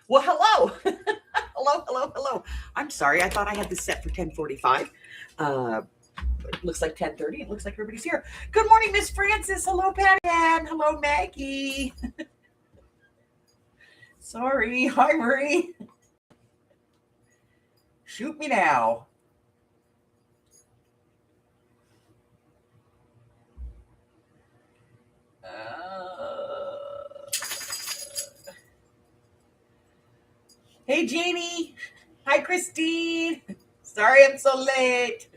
Well, hello. Hello. I'm sorry. I thought I had this set for 10:45. It looks like 10:30. It looks like everybody's here. Good morning, Miss Francis. Hello, Patty Ann. Hello, Maggie. Sorry. Hi, Marie. Shoot me now. Hey, Jamie. Hi, Christine. Sorry I'm so late.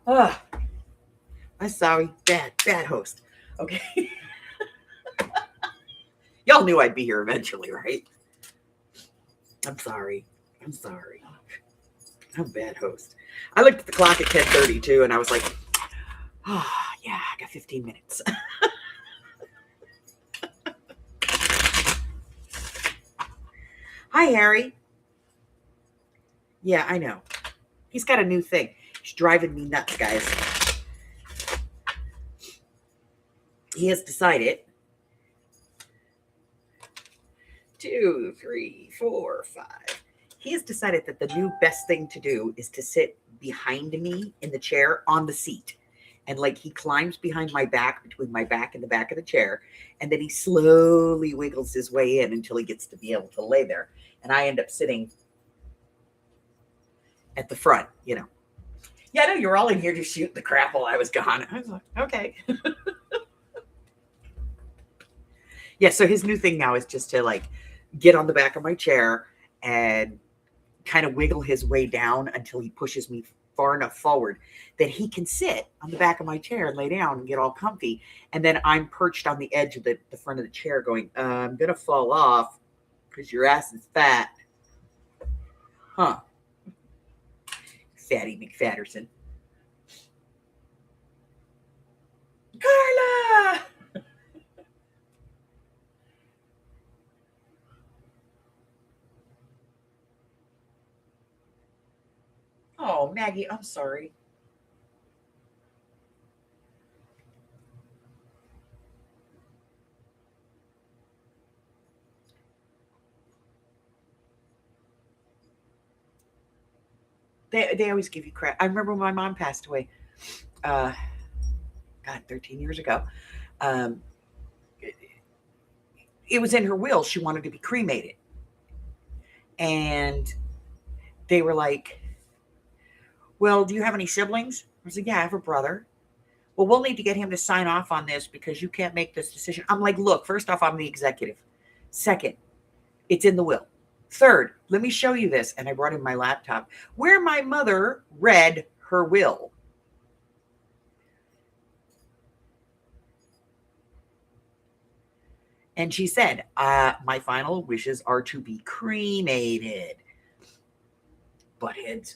I'm sorry. Bad host. Okay. Y'all knew I'd be here eventually, right? I'm sorry. I'm a bad host. I looked at the clock at 10:30 too, and I was like, yeah, I got 15 minutes. Hi, Harry. Yeah, I know. He's got a new thing. He's driving me nuts, guys. He has decided 2, 3, 4, 5. He has decided that the new best thing to do is to sit behind me in the chair on the seat. And like he climbs behind my back, between my back and the back of the chair. And then he slowly wiggles his way in until he gets to be able to lay there. And I end up sitting at the front, you know. Yeah, I know you're all in here just shooting the crap while I was gone. I was like, okay. Yeah, so his new thing now is just to like get on the back of my chair and kind of wiggle his way down until he pushes me far enough forward that he can sit on the back of my chair and lay down and get all comfy. And then I'm perched on the edge of the front of the chair going, I'm going to fall off because your ass is fat. Huh. Fatty McFatterson. Carla! Oh, Maggie, I'm sorry. They always give you crap. I remember when my mom passed away, God, 13 years ago. Um, it was in her will. She wanted to be cremated. And they were like, well, do you have any siblings? I said, yeah, I have a brother. Well, we'll need to get him to sign off on this because you can't make this decision. I'm like, look, first off, I'm the executive. Second, it's in the will. Third, let me show you this. And I brought in my laptop where my mother read her will. And she said, my final wishes are to be cremated. Buttheads.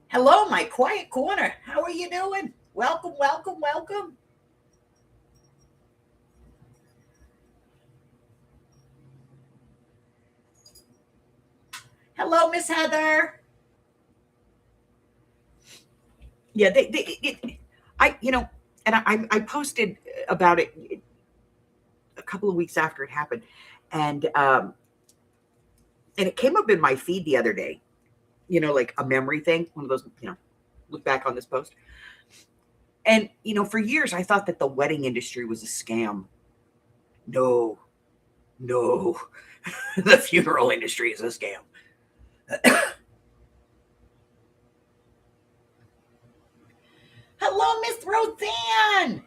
Hello, my quiet corner. How are you doing? Welcome. Hello, Miss Heather. Yeah, I posted about it a couple of weeks after it happened, and it came up in my feed the other day. You know, like a memory thing, one of those. Look back on this post, and for years I thought that the wedding industry was a scam. No, the funeral industry is a scam. Hello, Miss Roseanne.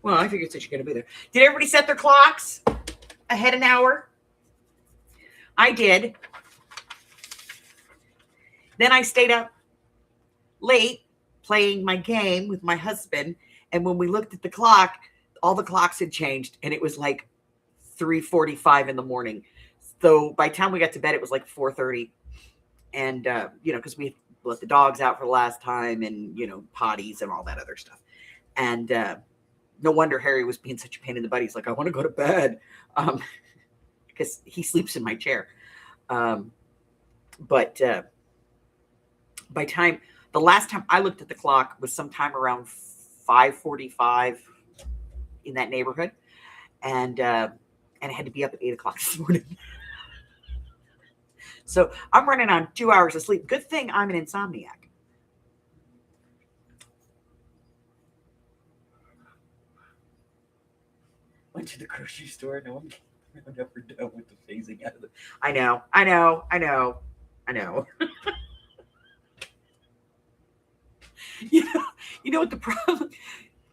Well, I figured that you're going to be there. Did everybody set their clocks ahead an hour? I did. Then I stayed up late playing my game with my husband. And when we looked at the clock, all the clocks had changed. And it was like 3:45 in the morning. So by the time we got to bed, it was like 4:30. And, because we let the dogs out for the last time and, potties and all that other stuff. And no wonder Harry was being such a pain in the butt. He's like, I want to go to bed, because he sleeps in my chair. But by the last time I looked at the clock was sometime around 5:45 in that neighborhood, and I had to be up at 8 o'clock this morning. So I'm running on 2 hours of sleep. Good thing I'm an insomniac. Went to the grocery store. No, I'm never done with the phasing out of it. I know. You know what the problem?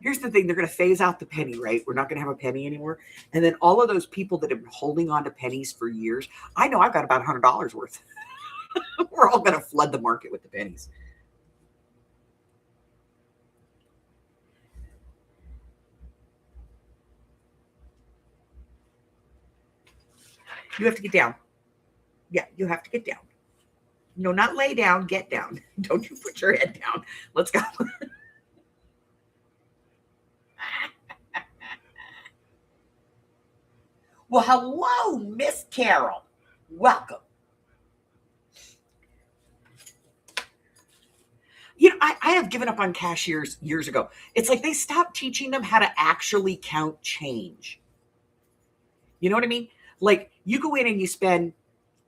Here's the thing: they're going to phase out the penny, right? We're not going to have a penny anymore. And then all of those people that have been holding on to pennies for years, I know I've got about $100 worth. We're all going to flood the market with the pennies. You have to get down. Yeah, you have to get down. No, not lay down, get down. Don't you put your head down. Let's go. Well, hello, Miss Carol. Welcome. I have given up on cashiers years ago. It's like they stopped teaching them how to actually count change. You know what I mean? Like you go in and you spend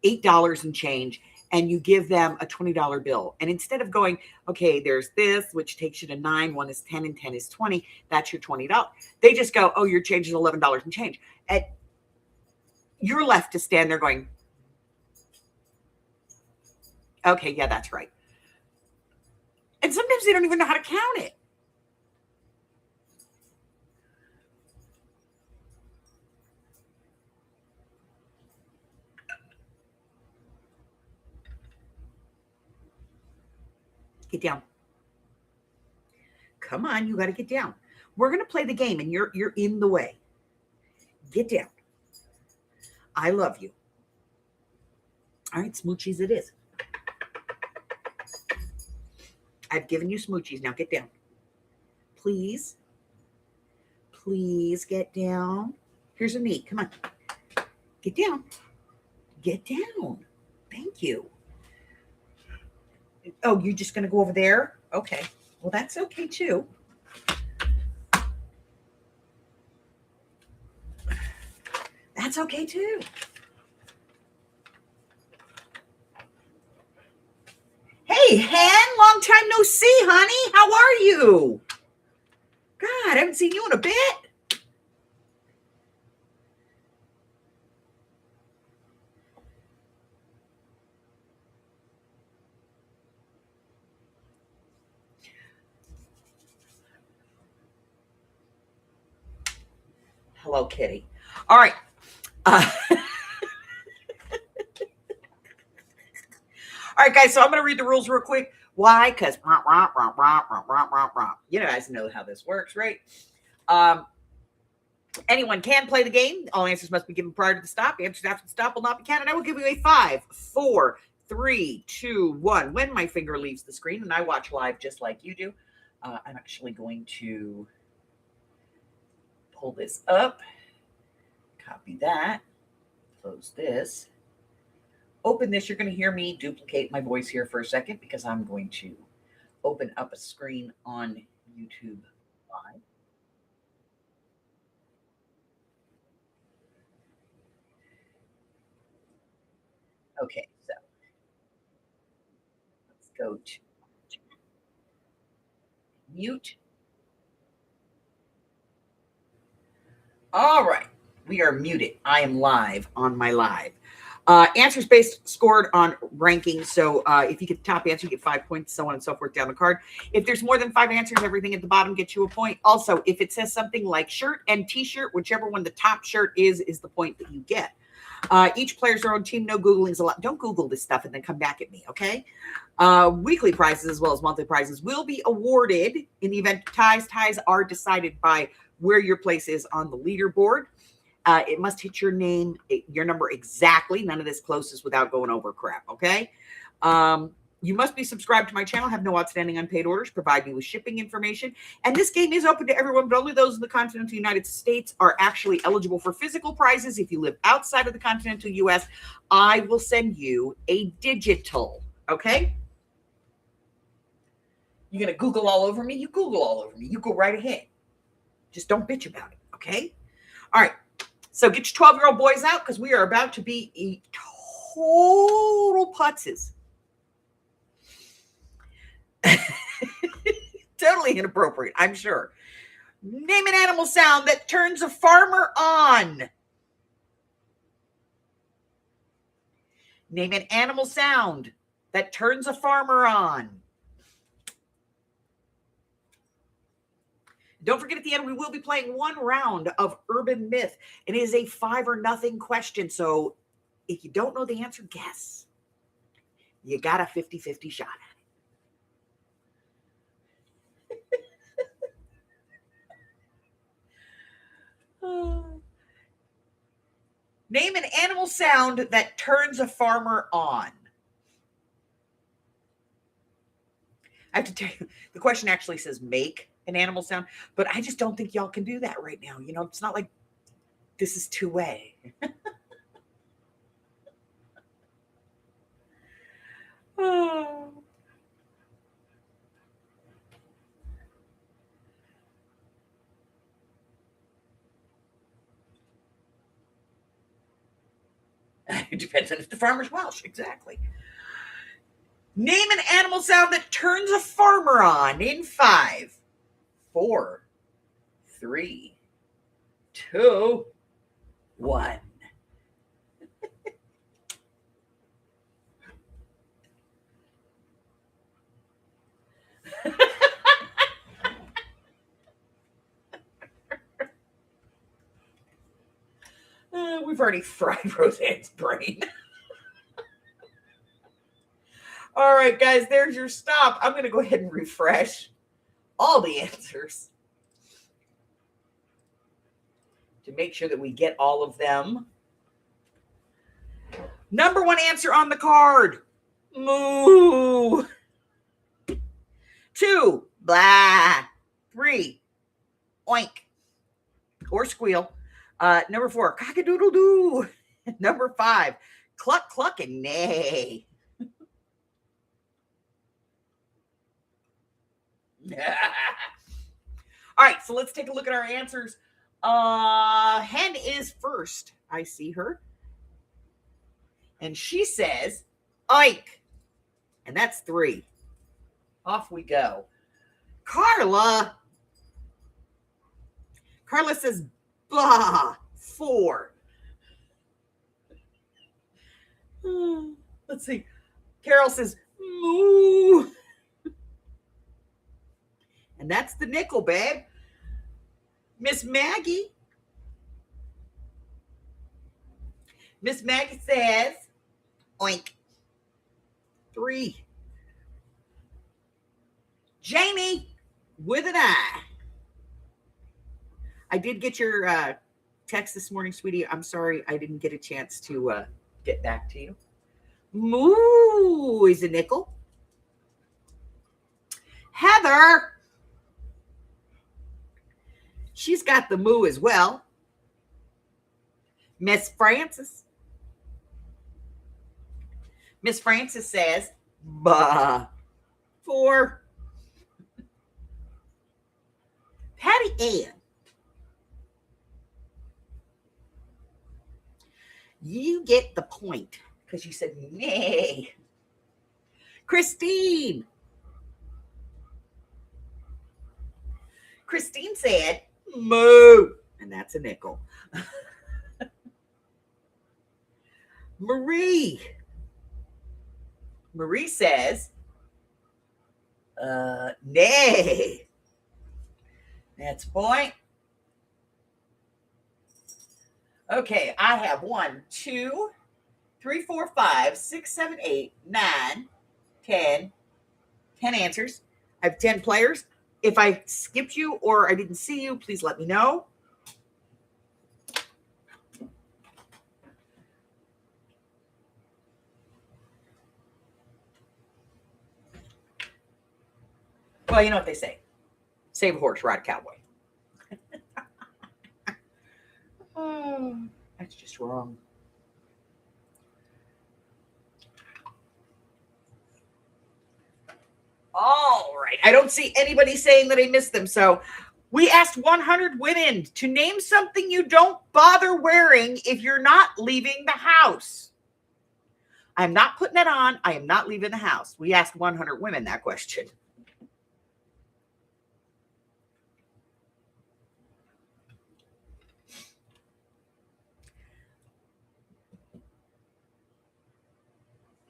$8 in change and you give them a $20 bill. And instead of going, okay, there's this, which takes you to 9, 1 is 10, and 10 is 20, that's your $20. They just go, oh, your change is $11 in change. And you're left to stand there going, okay, yeah, that's right. And sometimes they don't even know how to count it. Get down. Come on, you got to get down. We're going to play the game and you're in the way. Get down. I love you. All right, smoochies it is. I've given you smoochies. Now get down. Please. Please get down. Here's a knee. Come on. Get down. Get down. Thank you. Oh, you're just going to go over there? Okay. Well, that's okay too. That's okay too. Hey, Hen, long time no see, honey. How are you? God, I haven't seen you in a bit. Hello, kitty. All right. All right, guys, so I'm going to read the rules real quick. Why? Because you guys know how this works, right? Anyone can play the game. All answers must be given prior to the stop. Answers after the stop will not be counted. I will give you a 5, 4, 3, 2, 1. When my finger leaves the screen, and I watch live just like you do, I'm actually going to pull this up, copy that, close this, open this. You're going to hear me duplicate my voice here for a second because I'm going to open up a screen on YouTube Live. Okay, so let's go to mute. All right, we are muted. I am live on my live. Answers based scored on ranking. So if you get the top answer, you get 5 points, so on and so forth down the card. If there's more than 5 answers, everything at the bottom gets you a point. Also, if it says something like shirt and t-shirt, whichever one the top shirt is the point that you get. Each player's their own team. No Googling's allowed. Don't Google this stuff and then come back at me, okay? Weekly prizes as well as monthly prizes will be awarded in the event of ties. Ties are decided by where your place is on the leaderboard. It must hit your name, your number exactly. None of this closes without going over crap, okay? You must be subscribed to my channel, have no outstanding unpaid orders, provide me with shipping information. And this game is open to everyone, but only those in the continental United States are actually eligible for physical prizes. If you live outside of the continental US, I will send you a digital, okay? You're going to Google all over me? You Google all over me. You go right ahead. Just don't bitch about it, okay? All right. So get your 12-year-old boys out because we are about to be total putzes. Totally inappropriate, I'm sure. Name an animal sound that turns a farmer on. Name an animal sound that turns a farmer on. Don't forget, at the end, we will be playing one round of Urban Myth. It is a 5 or nothing question. So if you don't know the answer, guess. You got a 50-50 shot at it. Name an animal sound that turns a farmer on. I have to tell you, the question actually says make an animal sound, but I just don't think y'all can do that right now. You know, it's not like this is two-way. Oh. It depends on if the farmer's Welsh. Exactly. Name an animal sound that turns a farmer on in 5, 4, 3, 2, 1. We've already fried Roseanne's brain. All right, guys, there's your stop. I'm going to go ahead and refresh all the answers to make sure that we get all of them. Number 1 answer on the card. Moo. 2, blah. 3, oink or squeal. Number 4, cock-a-doodle-doo. Number 5, cluck, cluck, and neigh. All right, so let's take a look at our answers. Hen is first. I see her. And she says, oink. And that's 3. Off we go. Carla says, blah, 4. Let's see. Carol says, moo. And that's the nickel, babe. Miss Maggie says, oink. 3. Jamie with an I. I did get your text this morning, sweetie. I'm sorry I didn't get a chance to get back to you. Moo is a nickel. Heather, she's got the moo as well. Miss Francis says, bah, 4. Patty Ann, you get the point because you said nay. Christine said, moo, and that's a nickel. Marie says, nay. That's a point. Okay, I have 1, 2, 3, 4, 5, 6, 7, 8, 9, 10 answers. I have 10 players. If I skipped you or I didn't see you, please let me know. Well, you know what they say. Save a horse, ride a cowboy. Oh, that's just wrong. All right. I don't see anybody saying that I missed them. So we asked 100 women to name something you don't bother wearing if you're not leaving the house. I'm not putting it on. I am not leaving the house. We asked 100 women that question.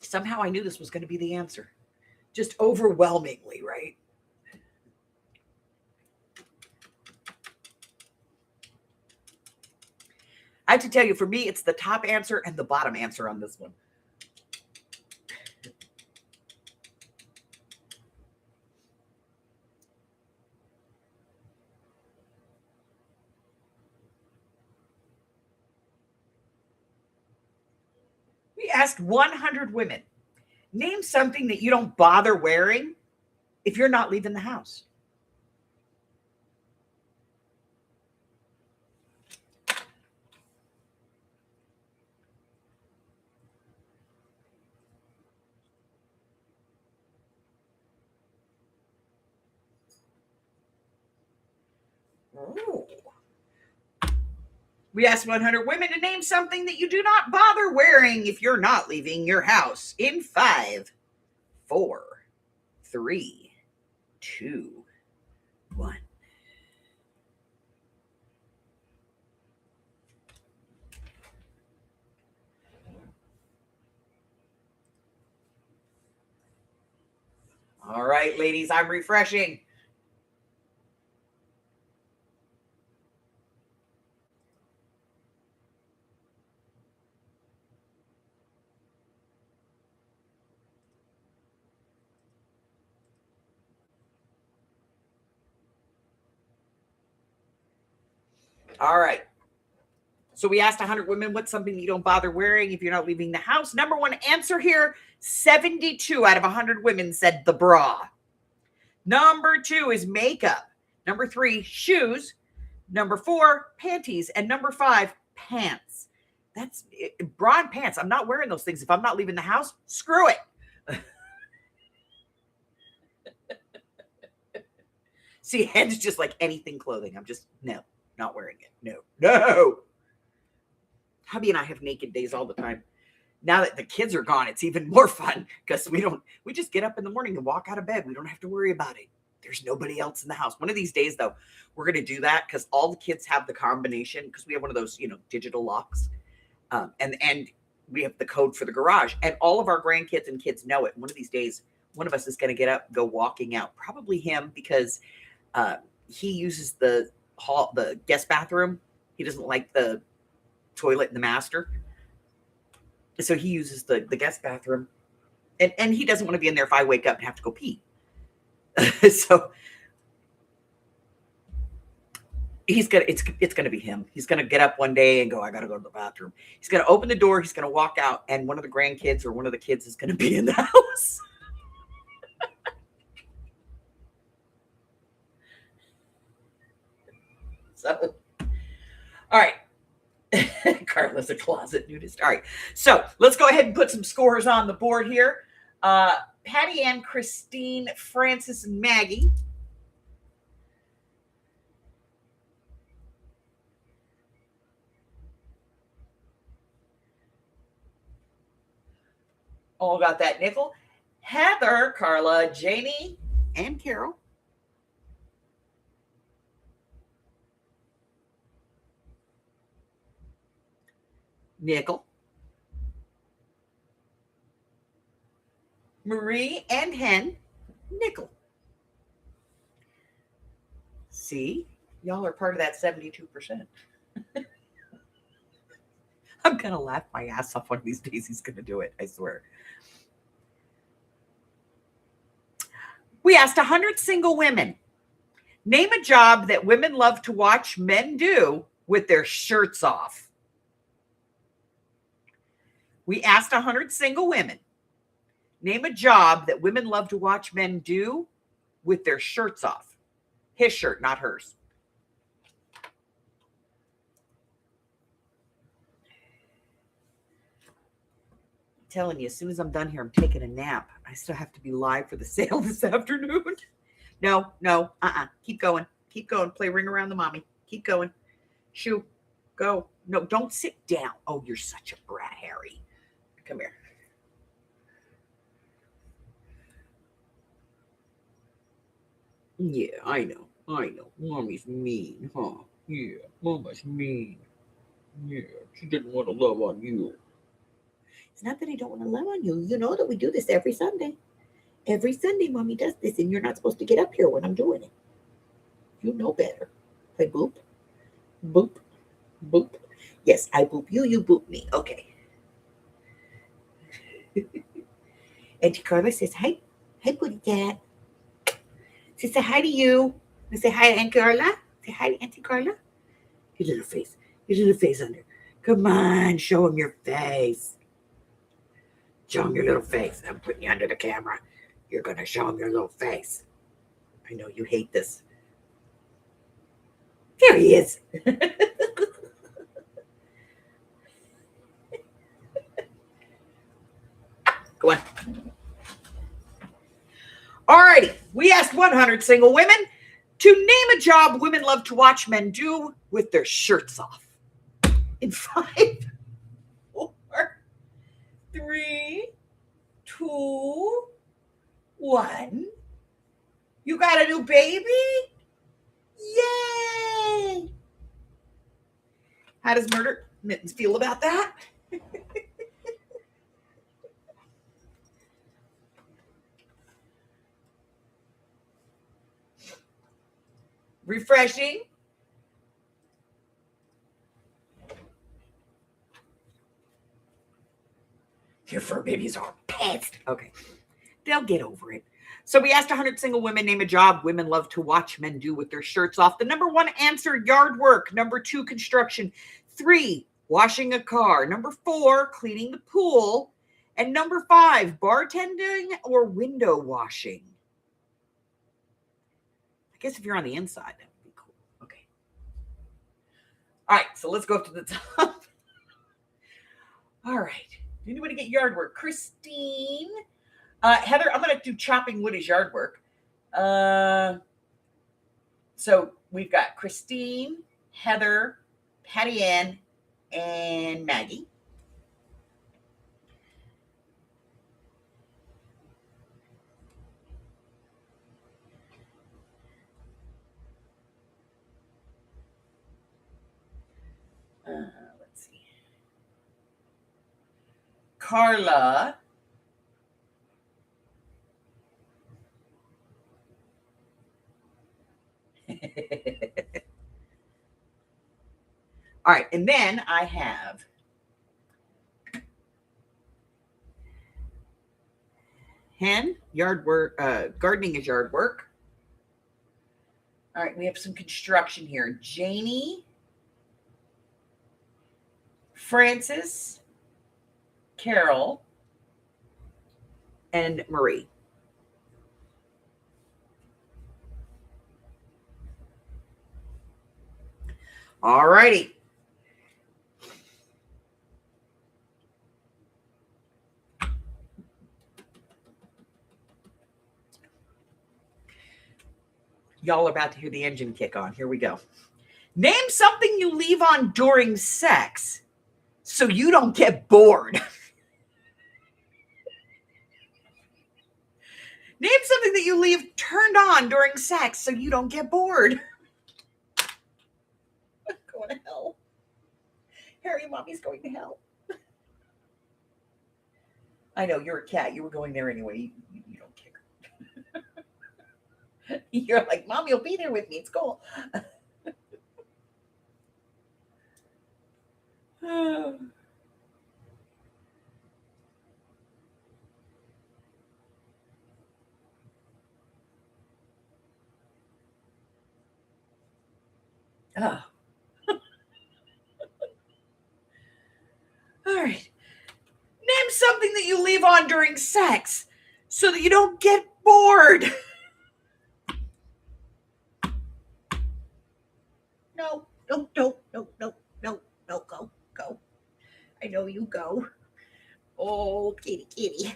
Somehow I knew this was going to be the answer. Just overwhelmingly, right? I have to tell you, for me, it's the top answer and the bottom answer on this one. We asked 100 women, name something that you don't bother wearing if you're not leaving the house. Ooh. We asked 100 women to name something that you do not bother wearing if you're not leaving your house in 5, 4, 3, 2, 1. All right, ladies, I'm refreshing. All right. So we asked 100 women, what's something you don't bother wearing if you're not leaving the house? Number one answer here, 72 out of 100 women said the bra. Number 2 is makeup. Number 3, shoes. Number 4, panties. And number 5, pants. That's bra and pants. I'm not wearing those things if I'm not leaving the house. Screw it. See, and it's just like anything clothing. I'm just, no, not wearing it. No. Hubby and I have naked days all the time. Now that the kids are gone, it's even more fun because we just get up in the morning and walk out of bed. We don't have to worry about it. There's nobody else in the house. One of these days, though, we're going to do that because all the kids have the combination because we have one of those, digital locks. And we have the code for the garage. And all of our grandkids and kids know it. One of these days, one of us is going to get up, go walking out. Probably him because he uses the guest bathroom. He doesn't like the toilet in the master. So he uses the guest bathroom. And he doesn't want to be in there if I wake up and have to go pee. So it's gonna be him. He's gonna get up one day and go, I gotta go to the bathroom. He's gonna open the door, he's gonna walk out, and one of the grandkids or one of the kids is gonna be in the house. So, all right. Carla's a closet nudist. All right. So let's go ahead and put some scores on the board here. Patty Ann, Christine, Francis, and Maggie. All got that nickel. Heather, Carla, Janie, and Carol. Nickel. Marie and Hen, nickel. See, y'all are part of that 72%. I'm going to laugh my ass off one of these days. He's going to do it, I swear. We asked 100 single women, name a job that women love to watch men do with their shirts off. We asked 100 single women, name a job that women love to watch men do with their shirts off. His shirt, not hers. I'm telling you, as soon as I'm done here, I'm taking a nap. I still have to be live for the sale this afternoon. No, keep going. Keep going. Play Ring Around the Mommy. Keep going. Shoo. Go. No, don't sit down. Oh, you're such a brat, Harry. Come here. Yeah, I know. Mommy's mean, huh? Yeah, Mama's mean. Yeah, she didn't want to love on you. It's not that I don't want to love on you. You know that we do this every Sunday. Every Sunday, Mommy does this, and you're not supposed to get up here when I'm doing it. You know better. Play boop. Boop. Boop. Yes, I boop you, you boop me. Okay. Auntie Carla says, hi. Hi, Pooty Cat. She say hi to you. I say hi, Auntie Carla. Say hi, Auntie Carla. Your little face. Your little face under. Come on, show him your face. Show him your little face. I'm putting you under the camera. You're going to show him your little face. I know you hate this. There he is. Go on. Alrighty. We asked 100 single women to name a job women love to watch men do with their shirts off. In 5, 4, 3, 2, 1. You got a new baby? Yay! How does Murder Mittens feel about that? Refreshing. Your fur babies are pissed. Okay. They'll get over it. So we asked 100 single women, name a job women love to watch men do with their shirts off. The number 1 answer, yard work. Number 2, construction. 3, washing a car. Number 4, cleaning the pool. And number 5, bartending or window washing. I guess if you're on the inside, that would be cool. Okay. All right, so let's go up to the top. All right. Anybody get yard work? Christine. Heather, I'm going to do chopping wood as yard work. So we've got Christine, Heather, Patty Ann, and Maggie. Let's see. Carla. All right, and then I have Hen, yard work, gardening is yard work. All right, we have some construction here. Janie, Francis, Carol, and Marie. All righty. Y'all are about to hear the engine kick on. Here we go. Name something you leave on during sex so you don't get bored. Name something that you leave turned on during sex so you don't get bored. Going to hell. Harry, Mommy's going to hell. I know, you're a cat. You were going there anyway. You don't care. You're like, Mom, you'll be there with me. It's cool. Oh. All right. Name something that you leave on during sex so that you don't get bored. know you go. Oh, kitty.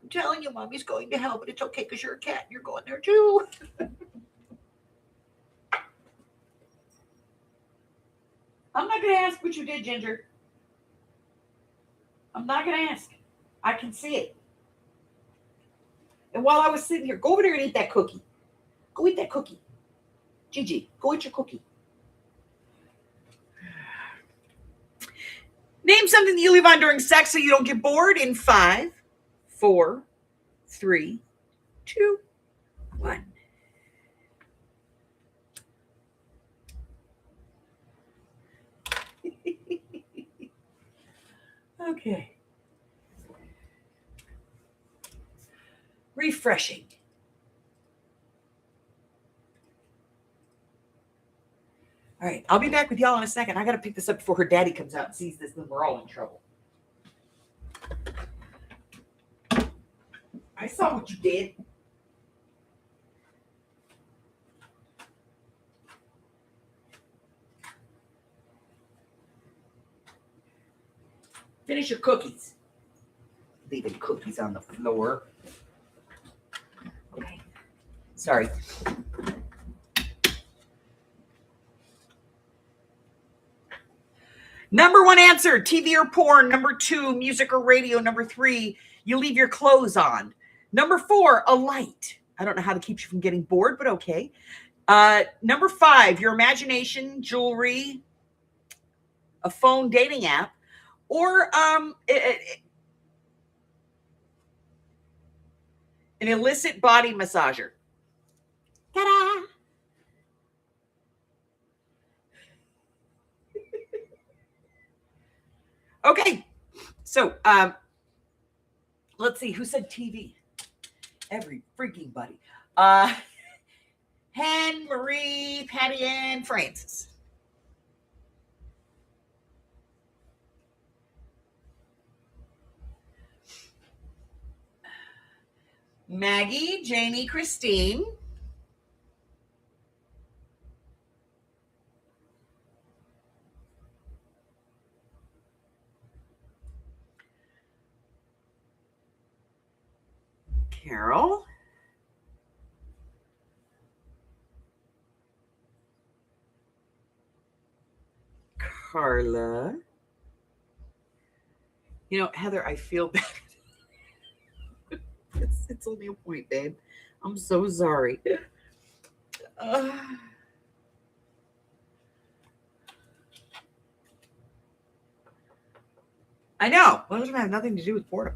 I'm telling you, Mommy's going to hell, but it's okay because you're a cat and you're going there too. I'm not going to ask what you did, Ginger. I'm not going to ask. I can see it. And while I was sitting here, go over there and eat that cookie. Go eat that cookie. Gigi, go eat your cookie. Name something that you leave on during sex so you don't get bored in 5, 4, 3, 2, 1. Okay. Refreshing. All right, I'll be back with y'all in a second. I got to pick this up before her daddy comes out and sees this, then we're all in trouble. I saw what you did. Finish your cookies. Leaving cookies on the floor. Okay. Sorry. Number 1 answer, TV or porn. Number 2, music or radio. Number 3, you leave your clothes on. Number 4, a light. I don't know how to keep you from getting bored, but okay. Number 5, your imagination, jewelry, a phone dating app, or an illicit body massager. Ta-da! Okay, so let's see who said TV. Every freaking buddy. Hen, Marie, Patty Ann, Francis. Maggie, Janie, Christine. Carol. Carla. You know, Heather, I feel bad. It's only a point, babe. I'm so sorry. I know. Well, it doesn't have nothing to do with boredom.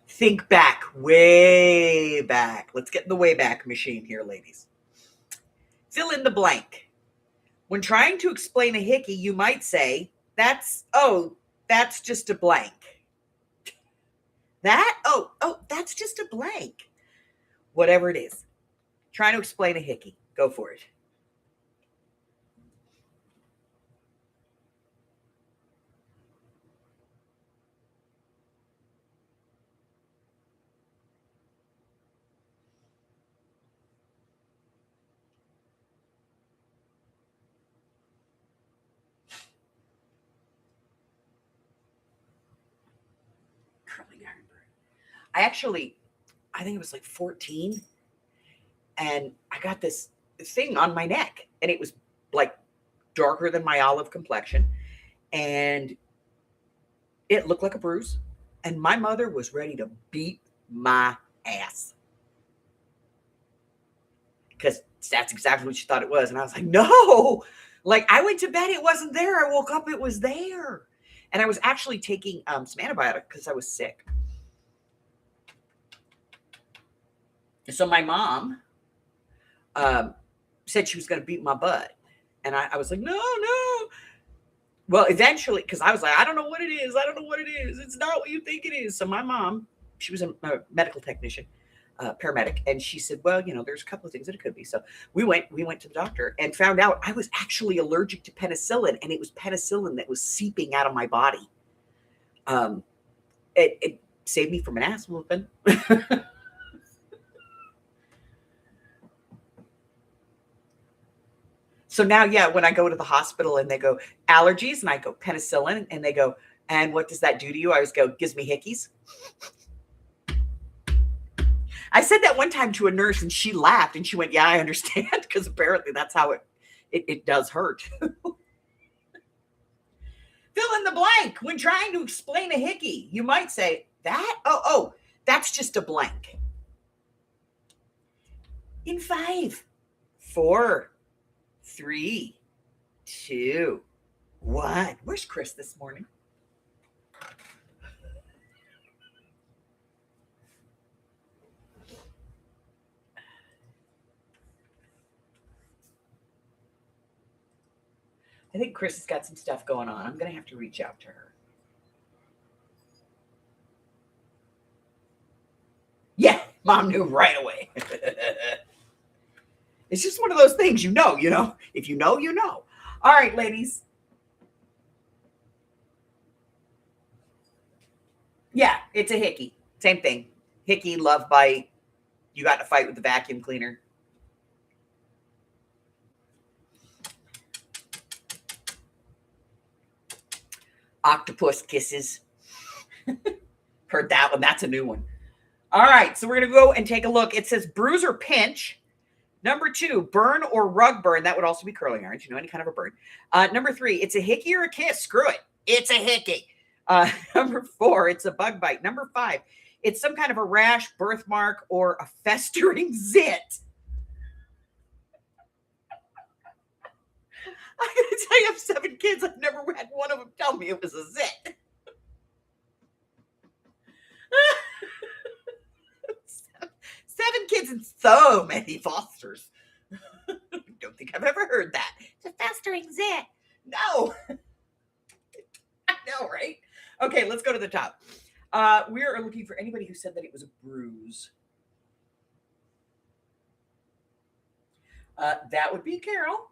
Think back, way back. Let's get in the way back machine here, ladies. Fill in the blank. When trying to explain a hickey, you might say, that's just a blank. That's just a blank. Whatever it is. Trying to explain a hickey. Go for it. I think it was like 14, and I got this thing on my neck, and it was like darker than my olive complexion, and it looked like a bruise, and my mother was ready to beat my ass because that's exactly what she thought it was. And I was like, no, like I went to bed, it wasn't there. I woke up, it was there. And I was actually taking some antibiotic because I was sick. So my mom said she was going to beat my butt. And I was like, no. Well, eventually, because I was like, I don't know what it is. It's not what you think it is. So my mom, she was a medical technician, paramedic. And she said, well, there's a couple of things that it could be. So we went to the doctor and found out I was actually allergic to penicillin. And it was penicillin that was seeping out of my body. It saved me from an ass whooping. So now, yeah, when I go to the hospital and they go allergies and I go penicillin and they go, and what does that do to you? I always go, gives me hickeys. I said that one time to a nurse and she laughed and she went, yeah, I understand, because apparently that's how it does hurt. Fill in the blank. When trying to explain a hickey, you might say, that? Oh, that's just a blank. In 5, 4, 3, 2, 1. Where's Chris this morning? I think Chris has got some stuff going on. I'm going to have to reach out to her. Yeah, Mom knew right away. It's just one of those things, you know. If you know, you know. All right, ladies. Yeah, it's a hickey. Same thing. Hickey, love bite. You got in a fight with the vacuum cleaner. Octopus kisses. Heard that one. That's a new one. All right, so we're going to go and take a look. It says bruise or pinch. Number 2, burn or rug burn. That would also be curling irons, any kind of a burn. Number 3, it's a hickey or a kiss. Screw it. It's a hickey. Number 4, it's a bug bite. Number 5, it's some kind of a rash, birthmark, or a festering zit. I'm going to tell you, I have 7 kids. I've never had one of them tell me it was a zit. 7 kids and so many fosters. Don't think I've ever heard that. It's a festering zit. No. I know, right? Okay, let's go to the top. We are looking for anybody who said that it was a bruise. That would be Carol.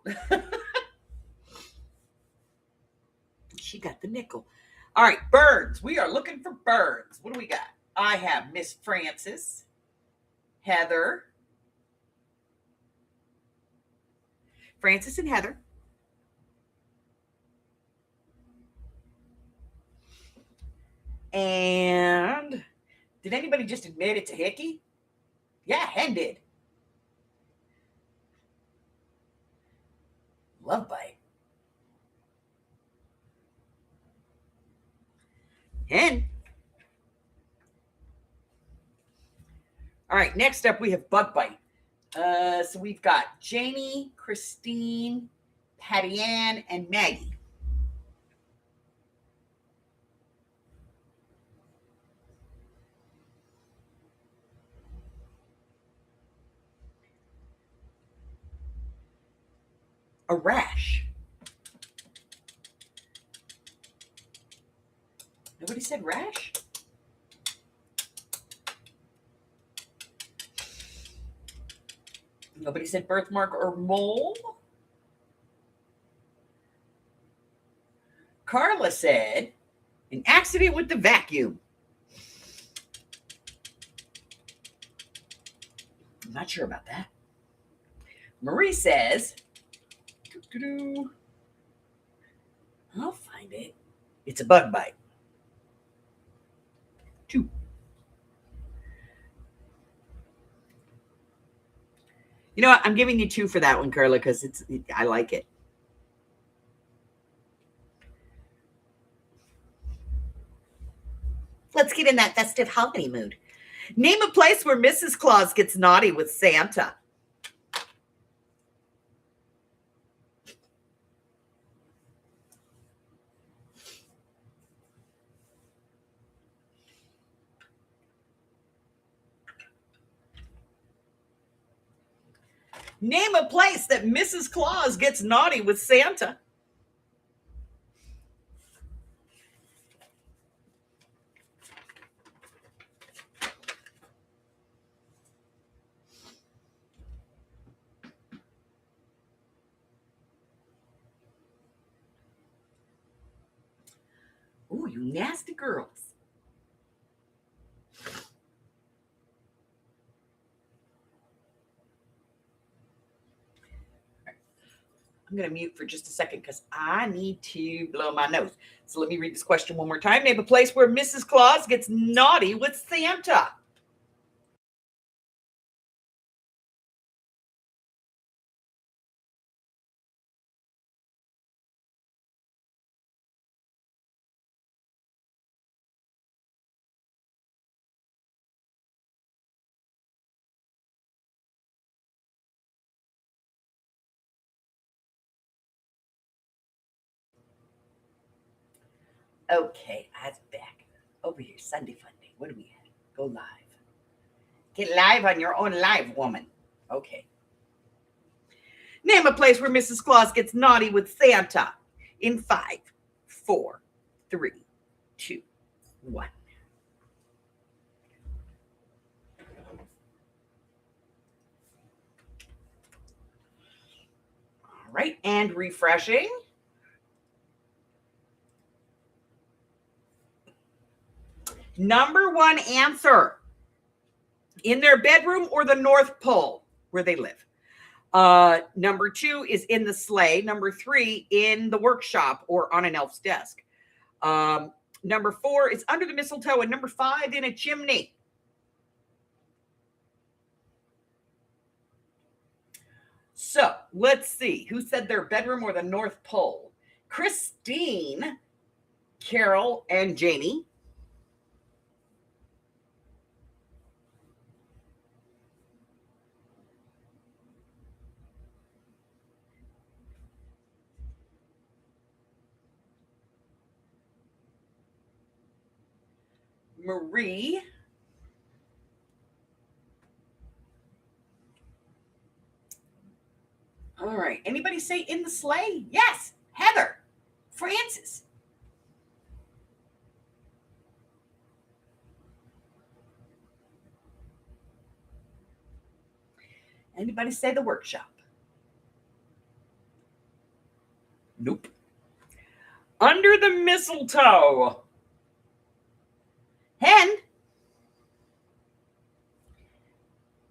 She got the nickel. All right, burns. We are looking for burns. What do we got? I have Miss Frances, Heather, Frances and Heather. And did anybody just admit it's a hickey? Yeah, Hen did. Love bite. Hen. All right, next up we have bug bite. So we've got Jamie, Christine, Patty Ann, and Maggie. A rash. Nobody said rash? Nobody said birthmark or mole? Carla said an accident with the vacuum. I'm not sure about that. Marie says, I'll find it. It's a bug bite. 2. You know what? I'm giving you 2 for that one, Carla, because I like it. Let's get in that festive holiday mood. Name a place where Mrs. Claus gets naughty with Santa. Name a place that Mrs. Claus gets naughty with Santa. Ooh, you nasty girls. I'm going to mute for just a second because I need to blow my nose. So let me read this question one more time. Name a place where Mrs. Claus gets naughty with Santa. Okay, I was back. Over here, Sunday Funday. What do we have? Go live. Get live on your own live, woman. Okay. Name a place where Mrs. Claus gets naughty with Santa in 5, 4, 3, 2, 1. All right, and refreshing. Number 1 answer. In their bedroom or the North Pole where they live. Number 2 is in the sleigh. Number 3 in the workshop or on an elf's desk. Number 4 is under the mistletoe, and number 5 in a chimney. So let's see who said their bedroom or the North Pole. Christine, Carol, and Jamie. Marie. All right. Anybody say in the sleigh? Yes. Heather. Francis. Anybody say the workshop? Nope. Under the mistletoe. Hen.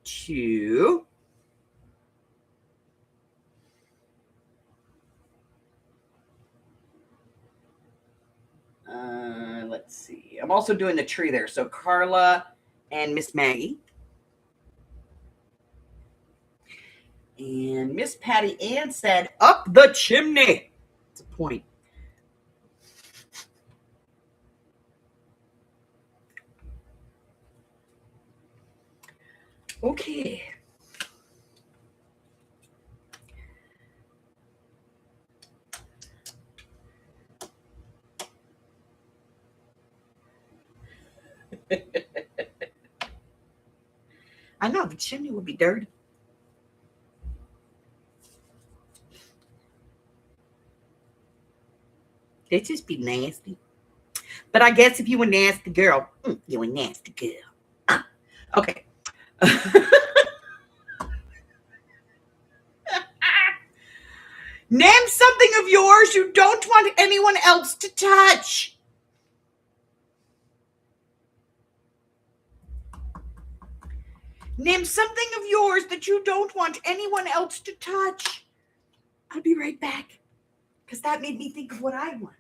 2. Let's see. I'm also doing the tree there. So Carla and Miss Maggie. And Miss Patty Ann said, up the chimney. It's a point. Okay. I know the chimney would be dirty. It'd just be nasty. But I guess if you a nasty girl, you a nasty girl. Okay. Name something of yours you don't want anyone else to touch. Name something of yours that you don't want anyone else to touch. I'll be right back, because that made me think of what I want.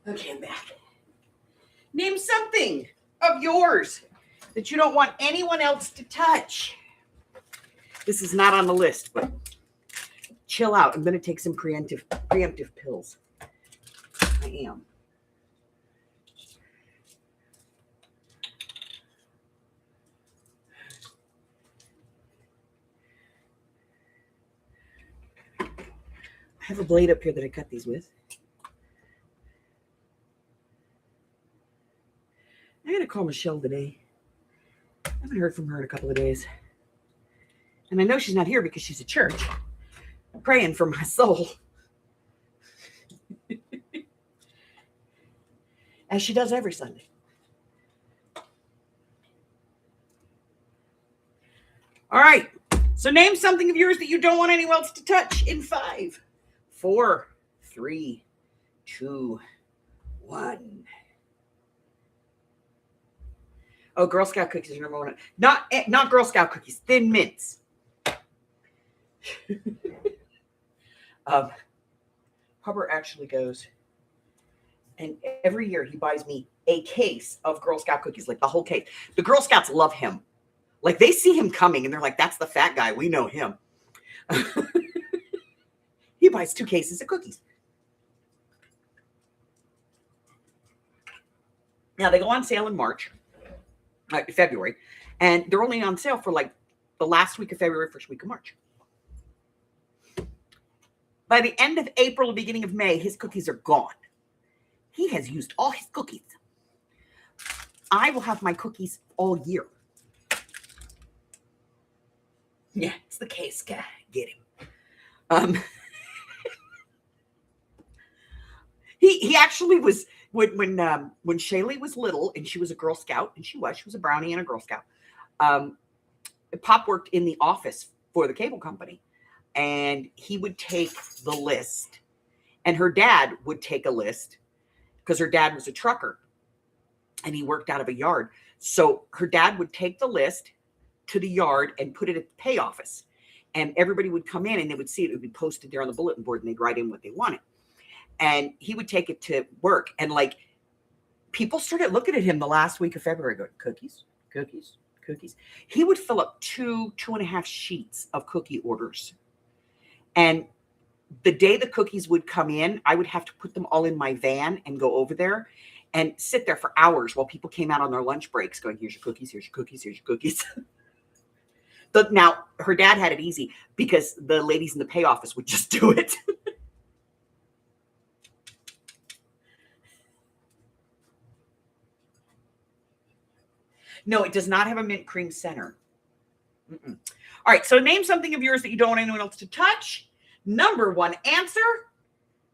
Okay, I'm back. Name something of yours that you don't want anyone else to touch. This is not on the list, but chill out. I'm going to take some preemptive pills. I am. I have a blade up here that I cut these with. I gotta call Michelle today. I haven't heard from her in a couple of days. And I know she's not here because she's at church praying for my soul. As she does every Sunday. All right. So name something of yours that you don't want anyone else to touch in 5, 4, 3, 2, 1. Oh, Girl Scout cookies are number 1. Not Girl Scout cookies, Thin Mints. Hubbard actually goes, and every year he buys me a case of Girl Scout cookies, like the whole case. The Girl Scouts love him. Like they see him coming and they're like, that's the fat guy. We know him. He buys 2 cases of cookies. Now they go on sale in February, and they're only on sale for like the last week of February, first week of March. By the end of April, beginning of May, his cookies are gone. He has used all his cookies. I will have my cookies all year. Yeah, it's the case guy. Get him. He actually was when Shaylee was little and she was a Girl Scout, and she was a brownie and a Girl Scout. Pop worked in the office for the cable company, and he would take the list, and her dad would take a list because her dad was a trucker and he worked out of a yard. So her dad would take the list to the yard and put it at the pay office, and everybody would come in and they would see it. It would be posted there on the bulletin board, and they'd write in what they wanted. And he would take it to work, and like people started looking at him the last week of February going, cookies, cookies, cookies. He would fill up 2.5 sheets of cookie orders. And the day the cookies would come in, I would have to put them all in my van and go over there and sit there for hours while people came out on their lunch breaks going, here's your cookies, here's your cookies, here's your cookies. But now her dad had it easy because the ladies in the pay office would just do it. No, it does not have a mint cream center. Mm-mm. All right, so name something of yours that you don't want anyone else to touch. Number 1 answer,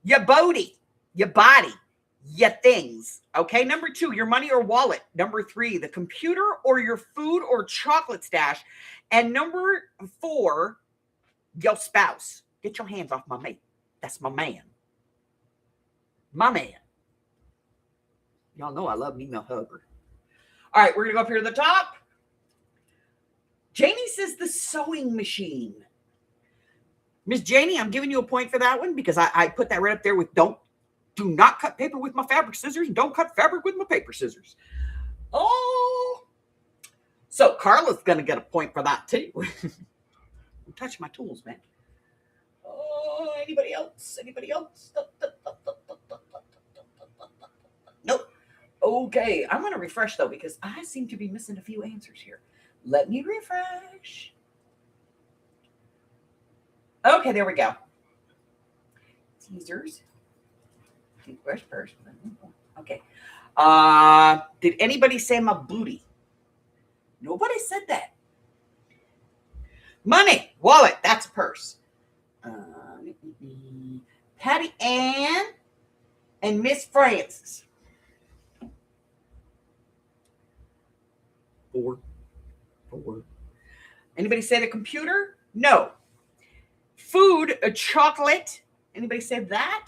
your body, your things. Okay, number 2, your money or wallet. Number 3, the computer or your food or chocolate stash. And number 4, your spouse. Get your hands off my mate. That's my man. My man. Y'all know I love me my hugger. All right, we're going to go up here to the top. Janie says the sewing machine. Miss Janie, I'm giving you a point for that one because I put that right up there with do not cut paper with my fabric scissors. Don't cut fabric with my paper scissors. Oh. So Carla's going to get a point for that too. Don't touch my tools, man. Oh, anybody else? Anybody else? Nope. Okay, I'm going to refresh, though, because I seem to be missing a few answers here. Let me refresh. Okay, there we go. Teasers. Toothbrush first. Okay. Did anybody say my booty? Nobody said that. Money, wallet, that's a purse. Patty Ann and Miss Francis. 4. Anybody say the computer? No. Food, a chocolate. Anybody say that?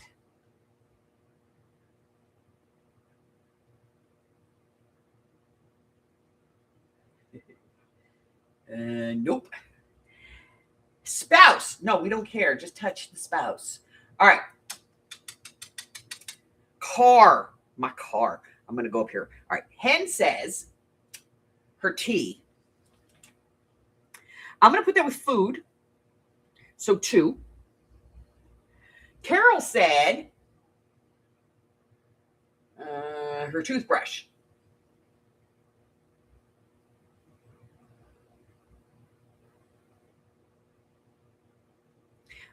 Nope. Spouse. No, we don't care. Just touch the spouse. All right. Car. My car. I'm going to go up here. All right. Hen says her tea. I'm going to put that with food. So 2. Carol said her toothbrush.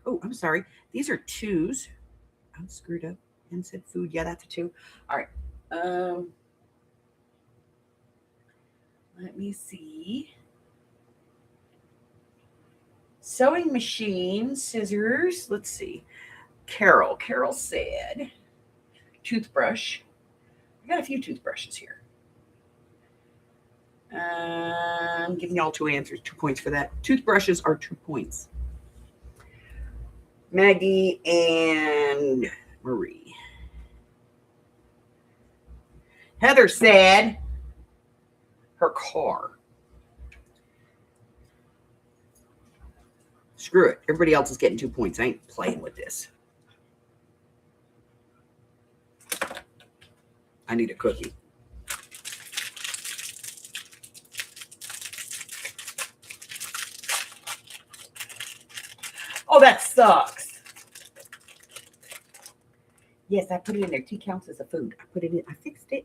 Oh, I'm sorry. These are 2s. I screwed up and said food. Yeah, that's a 2. All right. Let me see. Sewing machine, scissors. Let's see. Carol. Carol said toothbrush. I got a few toothbrushes here. I'm giving y'all 2 answers, 2 points for that. Toothbrushes are 2 points. Maggie and Marie. Heather said her car. Screw it. Everybody else is getting 2 points. I ain't playing with this. I need a cookie. Oh, that sucks. Yes, I put it in there. 2 counts as a food. I put it in. I fixed it.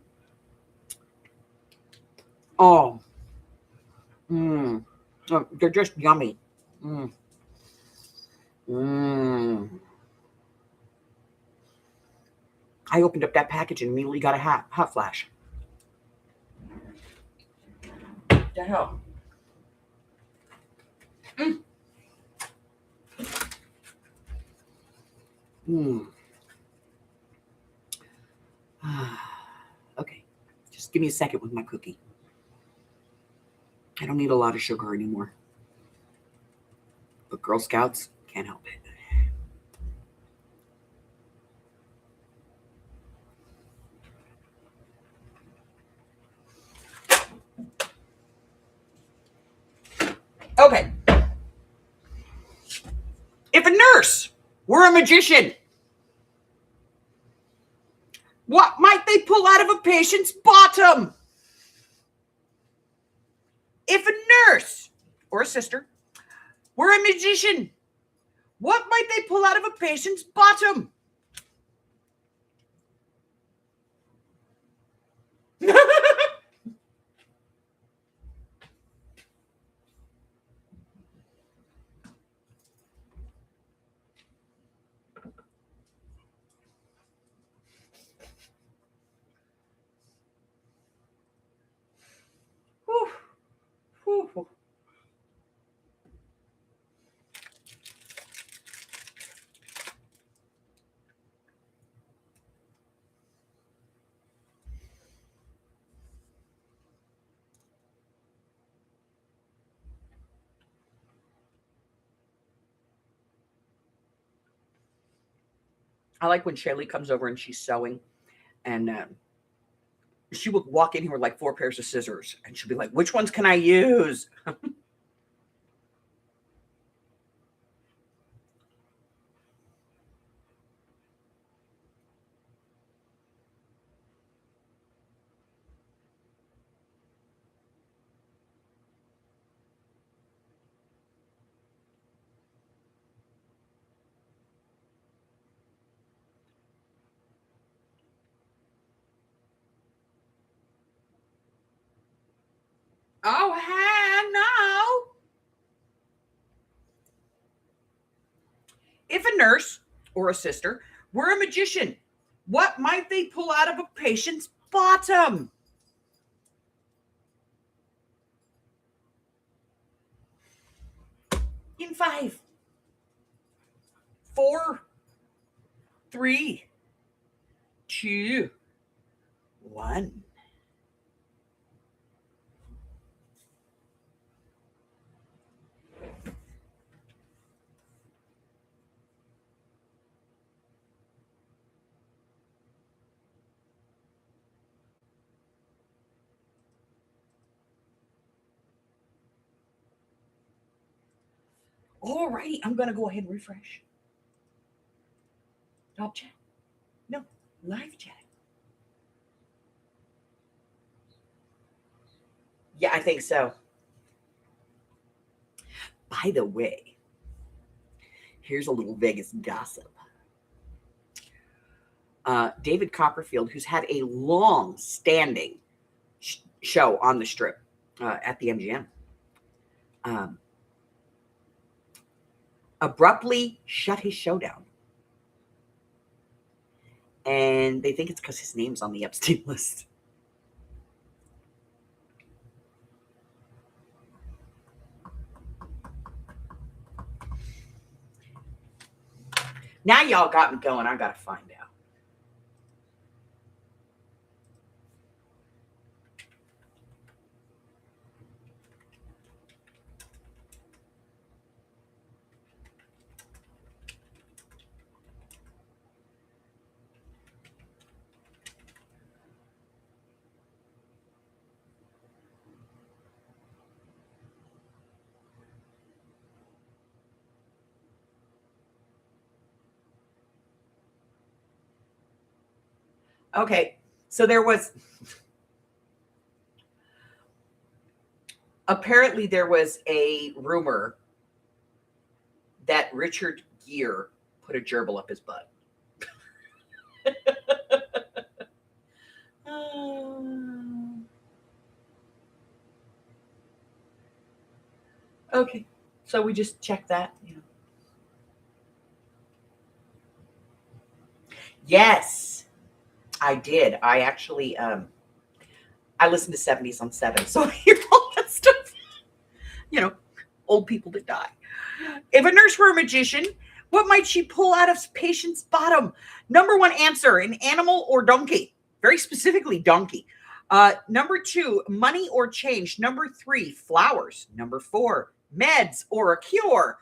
Oh. Oh, they're just yummy. I opened up that package and immediately got a hot flash. What the hell? Okay, just give me a second with my cookie. I don't need a lot of sugar anymore. But Girl Scouts can't help it. Okay. If a nurse were a magician, what might they pull out of a patient's bottom? If a nurse or a sister were a magician, what might they pull out of a patient's bottom? I like when Shaylee comes over and she's sewing, and she will walk in here with like 4 pairs of scissors, and she'll be like, "Which ones can I use?" Oh, no. If a nurse or a sister were a magician, what might they pull out of a patient's bottom? In 5, 4, 3, 2, 1. All right, I'm going to go ahead and refresh. Top chat. No, live chat. Yeah, I think so. By the way, here's a little Vegas gossip. David Copperfield, who's had a long-standing show on the Strip at the MGM, abruptly shut his show down. And they think it's because his name's on the Epstein list. Now y'all got me going. I got to find out. Okay, so apparently there was a rumor that Richard Gere put a gerbil up his butt. Okay, so we just check that. Yes, I did. I actually, I listened to 70s on 7, so I hear all that stuff. Old people that die. If a nurse were a magician, what might she pull out of patient's bottom? Number 1 answer, an animal or donkey. Very specifically, donkey. Number 2, money or change. Number 3, flowers. Number 4, meds or a cure.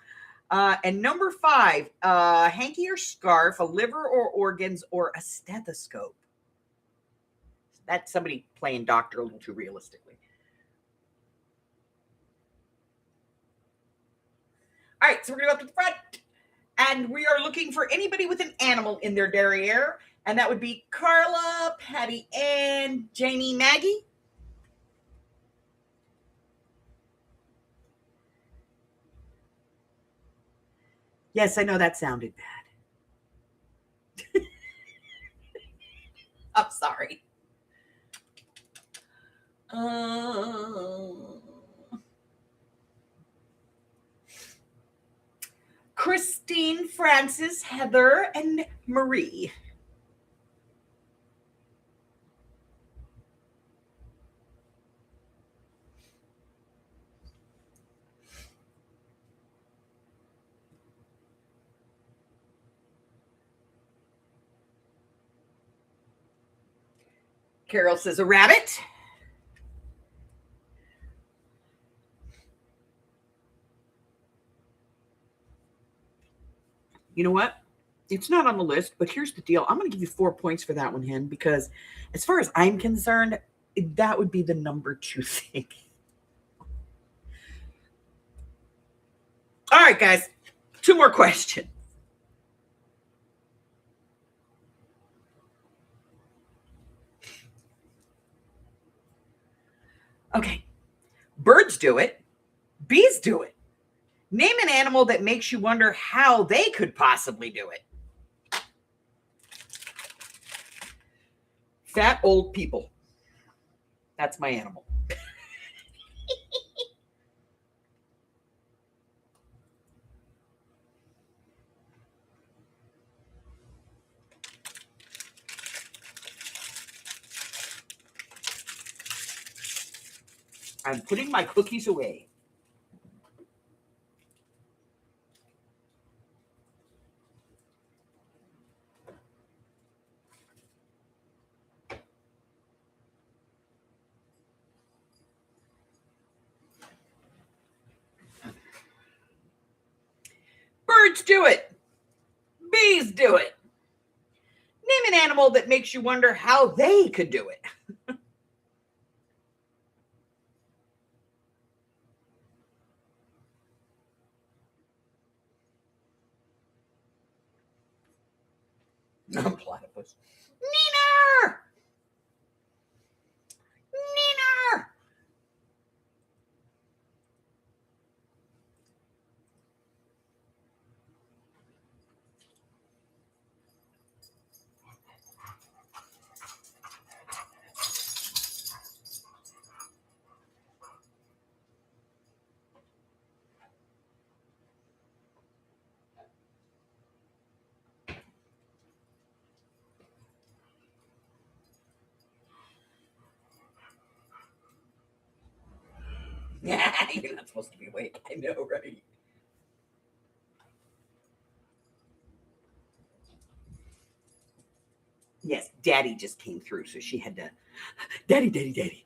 And number 5, a hanky or scarf, a liver or organs, or a stethoscope. That's somebody playing doctor a little too realistically. All right, so we're going to go up to the front. And we are looking for anybody with an animal in their derriere. And that would be Carla, Patty Ann, Janie, Maggie. Yes, I know that sounded bad. I'm sorry. Christine, Francis, Heather, and Marie. Carol says a rabbit. You know what? It's not on the list, but here's the deal. I'm going to give you 4 points for that one, Hen, because as far as I'm concerned, that would be the number 2 thing. All right, guys. 2 more questions. Okay. Birds do it. Bees do it. Name an animal that makes you wonder how they could possibly do it. Fat old people. That's my animal. I'm putting my cookies away. Birds do it. Bees do it. Name an animal that makes you wonder how they could do it. Platypus. Neener! Neener! supposed to be awake. I know, right? Yes, Daddy just came through, so she had to, Daddy.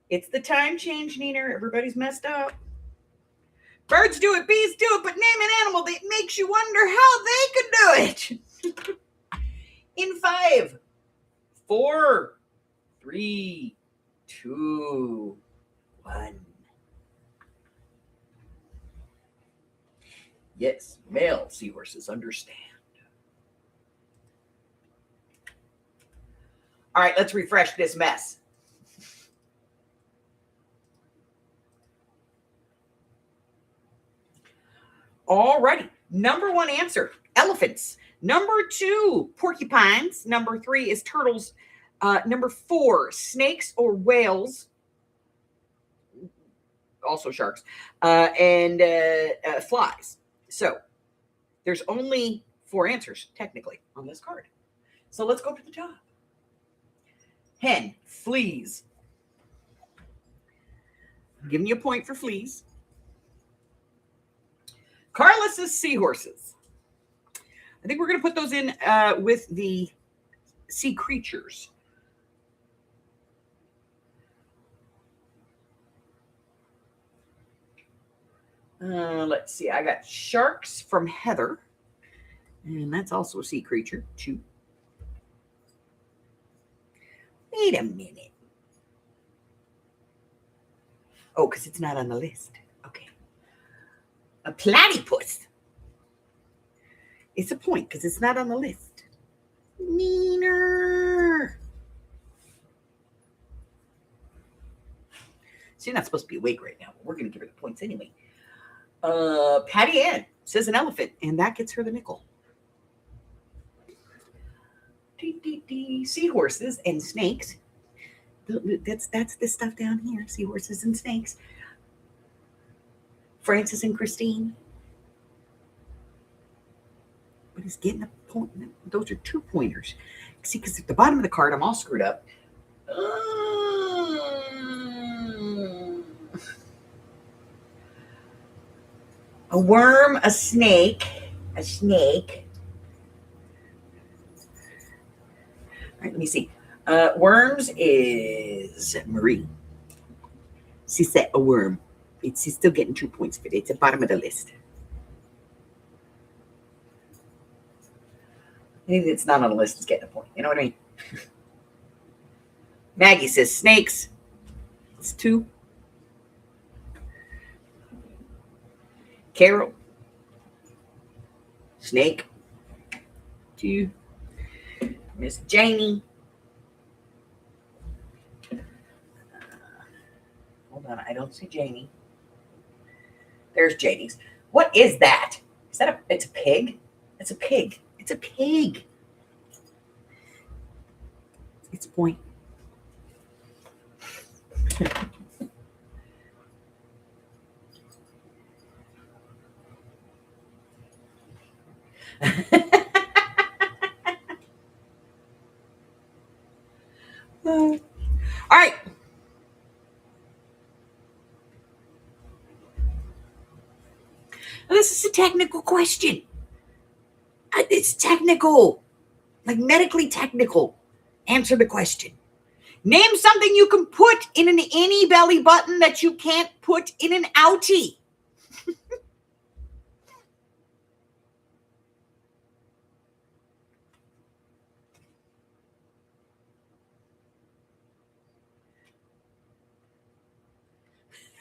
It's the time change, Neener. Everybody's messed up. Birds do it, bees do it, but name an animal that makes you wonder how they could do it. In 5, 4, 3, 2, 1. Yes, male seahorses understand. All right, let's refresh this mess. All righty. Number 1 answer, elephants. Number 2, porcupines. Number 3 is turtles. Number 4, snakes or whales. Also sharks. And flies. So there's only 4 answers, technically, on this card. So let's go to the top. Hen, fleas. I'm giving you a point for fleas. Carlos's seahorses. I think we're going to put those in with the sea creatures. Let's see. I got sharks from Heather. And that's also a sea creature, 2. Wait a minute. Oh, because it's not on the list. Okay. A platypus. It's a point because it's not on the list. Neener. So you're not supposed to be awake right now, but we're going to give her the points anyway. Patty Ann says an elephant, and that gets her the nickel. Seahorses and snakes. That's this stuff down here. Seahorses and snakes. Francis and Christine. But he's getting a point. Those are 2 pointers. See, because at the bottom of the card, I'm all screwed up. A worm, a snake. All right, let me see. Worms is Marie. She said a worm. She's still getting 2 points for it. It's at the bottom of the list. Anything that's not on the list is getting a point. You know what I mean? Maggie says snakes. It's 2. Carol. Snake. 2. Miss Janie. Hold on, I don't see Janie. There's Janie's. What is that? Is that it's a pig? It's a pig. It's a pig. It's a point. All right. This is a technical question. It's technical, like medically technical. Answer the question. Name something you can put in an innie belly button that you can't put in an outie.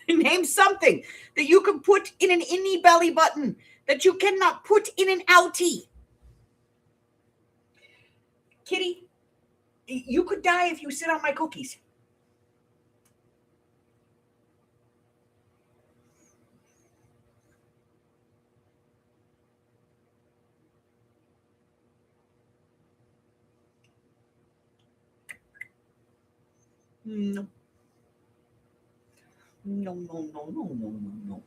Name something that you can put in an innie belly button that you cannot put in an outie. Kitty, you could die if you sit on my cookies. No. No.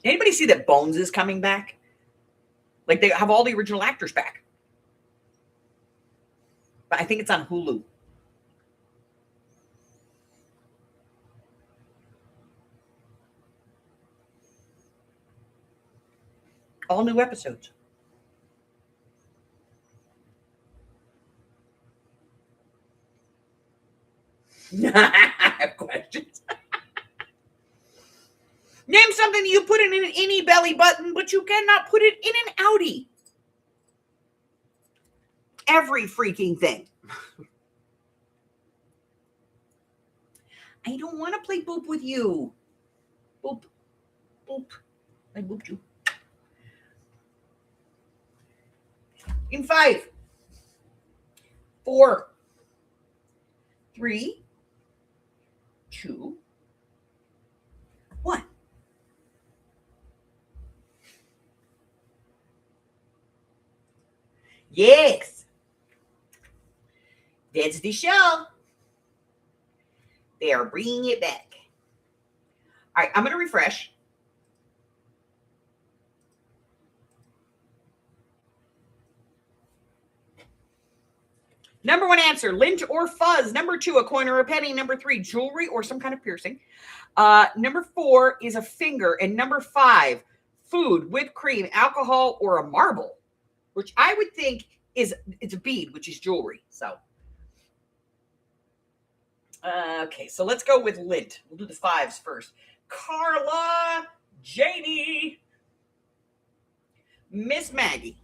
Anybody see that Bones is coming back? Like they have all the original actors back. But I think it's on Hulu. All new episodes. I have questions. Name something you put in an innie belly button, but you cannot put it in an outie. Every freaking thing. I don't want to play boop with you. Boop. Boop. I booped you. In 5, 4, 3, 2, 1. Yes. That's the show. They are bringing it back. All right, I'm going to refresh. Number 1 answer, lint or fuzz. Number 2, a coin or a penny. Number 3, jewelry or some kind of piercing. Number 4 is a finger. And number 5, food, whipped cream, alcohol, or a marble, which I would think it's a bead, which is jewelry. So, okay, so let's go with lint. We'll do the 5s first. Carla, Janie, Miss Maggie.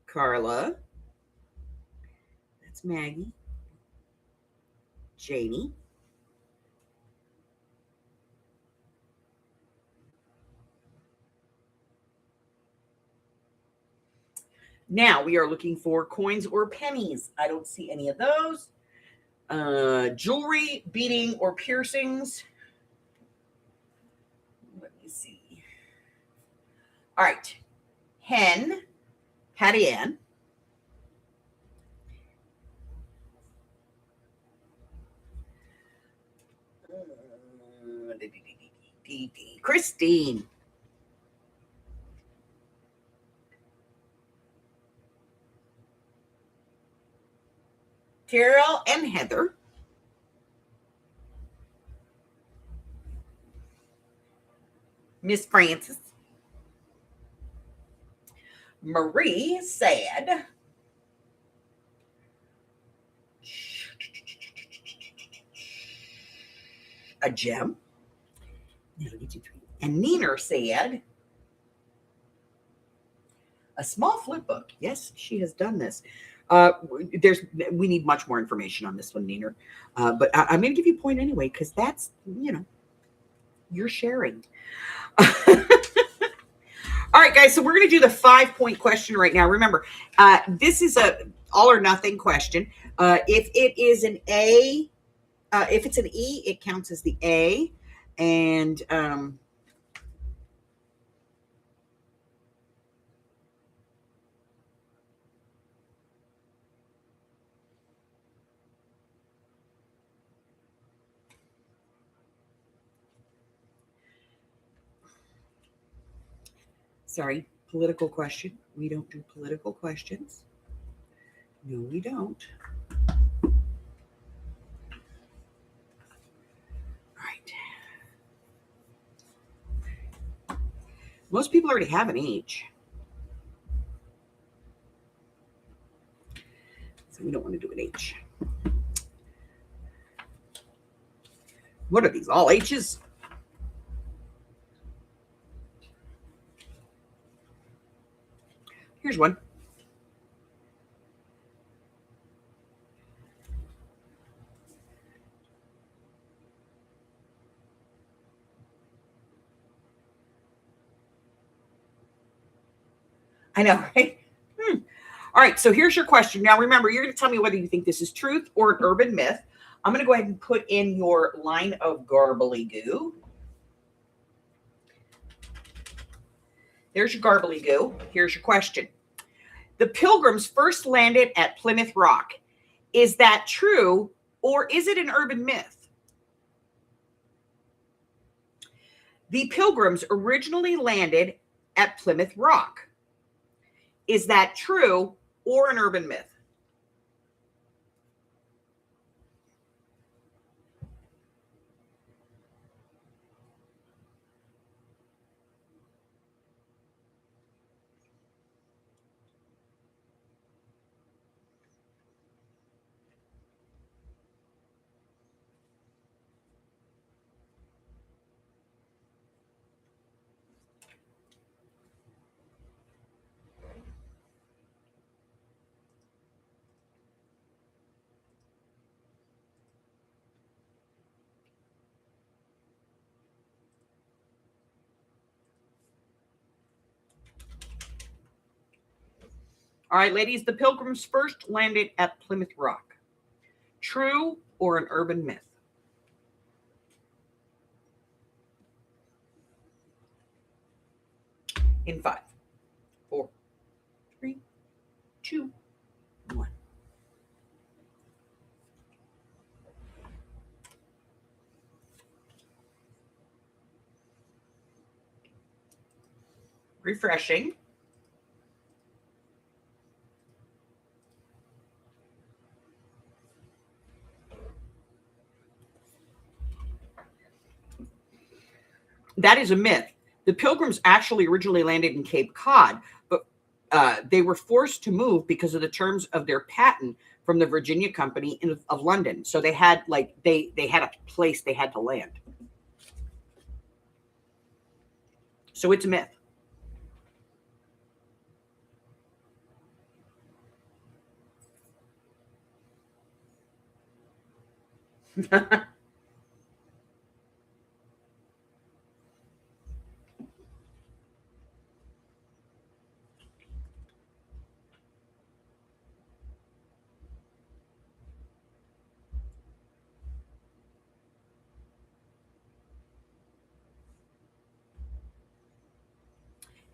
Carla, that's Maggie, Janie, now we are looking for coins or pennies. I don't see any of those. Jewelry, beading, or piercings. Let me see. All right, hen, Patty Ann. Christine. Carol and Heather. Miss Francis. Marie said, a gem. And Neener said, a small flip book. Yes, she has done this. We need much more information on this one, Neener. But I'm going to give you a point anyway, because that's, you're sharing. All right, guys, so we're going to do the 5-point question right now. Remember, this is a all or nothing question. If it is an A, if it's an E, it counts as the A. And sorry, political question. We don't do political questions. No, we don't. All right. Most people already have an H. So we don't want to do an H. What are these, all H's? Here's one. I know, right? All right, so here's your question. Now, remember, you're going to tell me whether you think this is truth or an urban myth. I'm going to go ahead and put in your line of garbly-goo. There's your garbly-goo. Here's your question. The Pilgrims first landed at Plymouth Rock. Is that true, or is it an urban myth? The Pilgrims originally landed at Plymouth Rock. Is that true or an urban myth? All right, ladies, the Pilgrims first landed at Plymouth Rock. True or an urban myth? In 5, 4, 3, 2, 1. Refreshing. That is a myth. The Pilgrims actually originally landed in Cape Cod, but they were forced to move because of the terms of their patent from the Virginia Company of London. So they had they had a place they had to land. So it's a myth.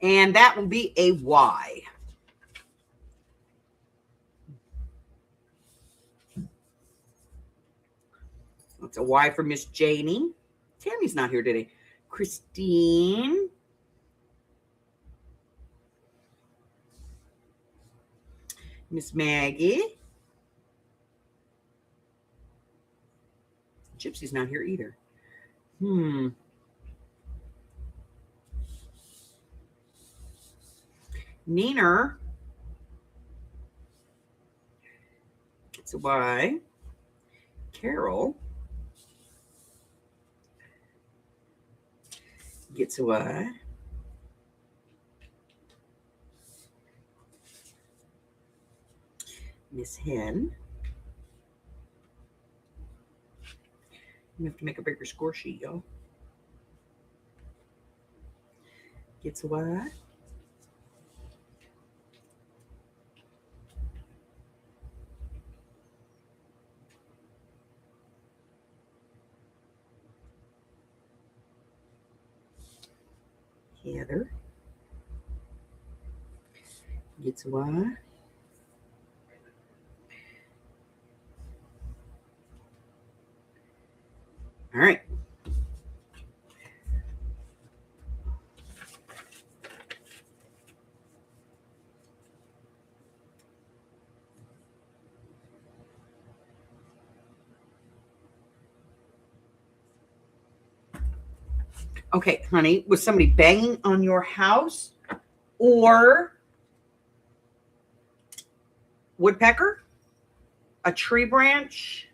And that will be a Y. That's a Y for Miss Janie. Tammy's not here today. Christine. Miss Maggie. Gypsy's not here either. Neener. It's a Y. Carol gets a Y. Miss Hen. You have to make a bigger score sheet, y'all. Gets a Y. Heather gets a Y. All right. Okay, honey, was somebody banging on your house or woodpecker? A tree branch?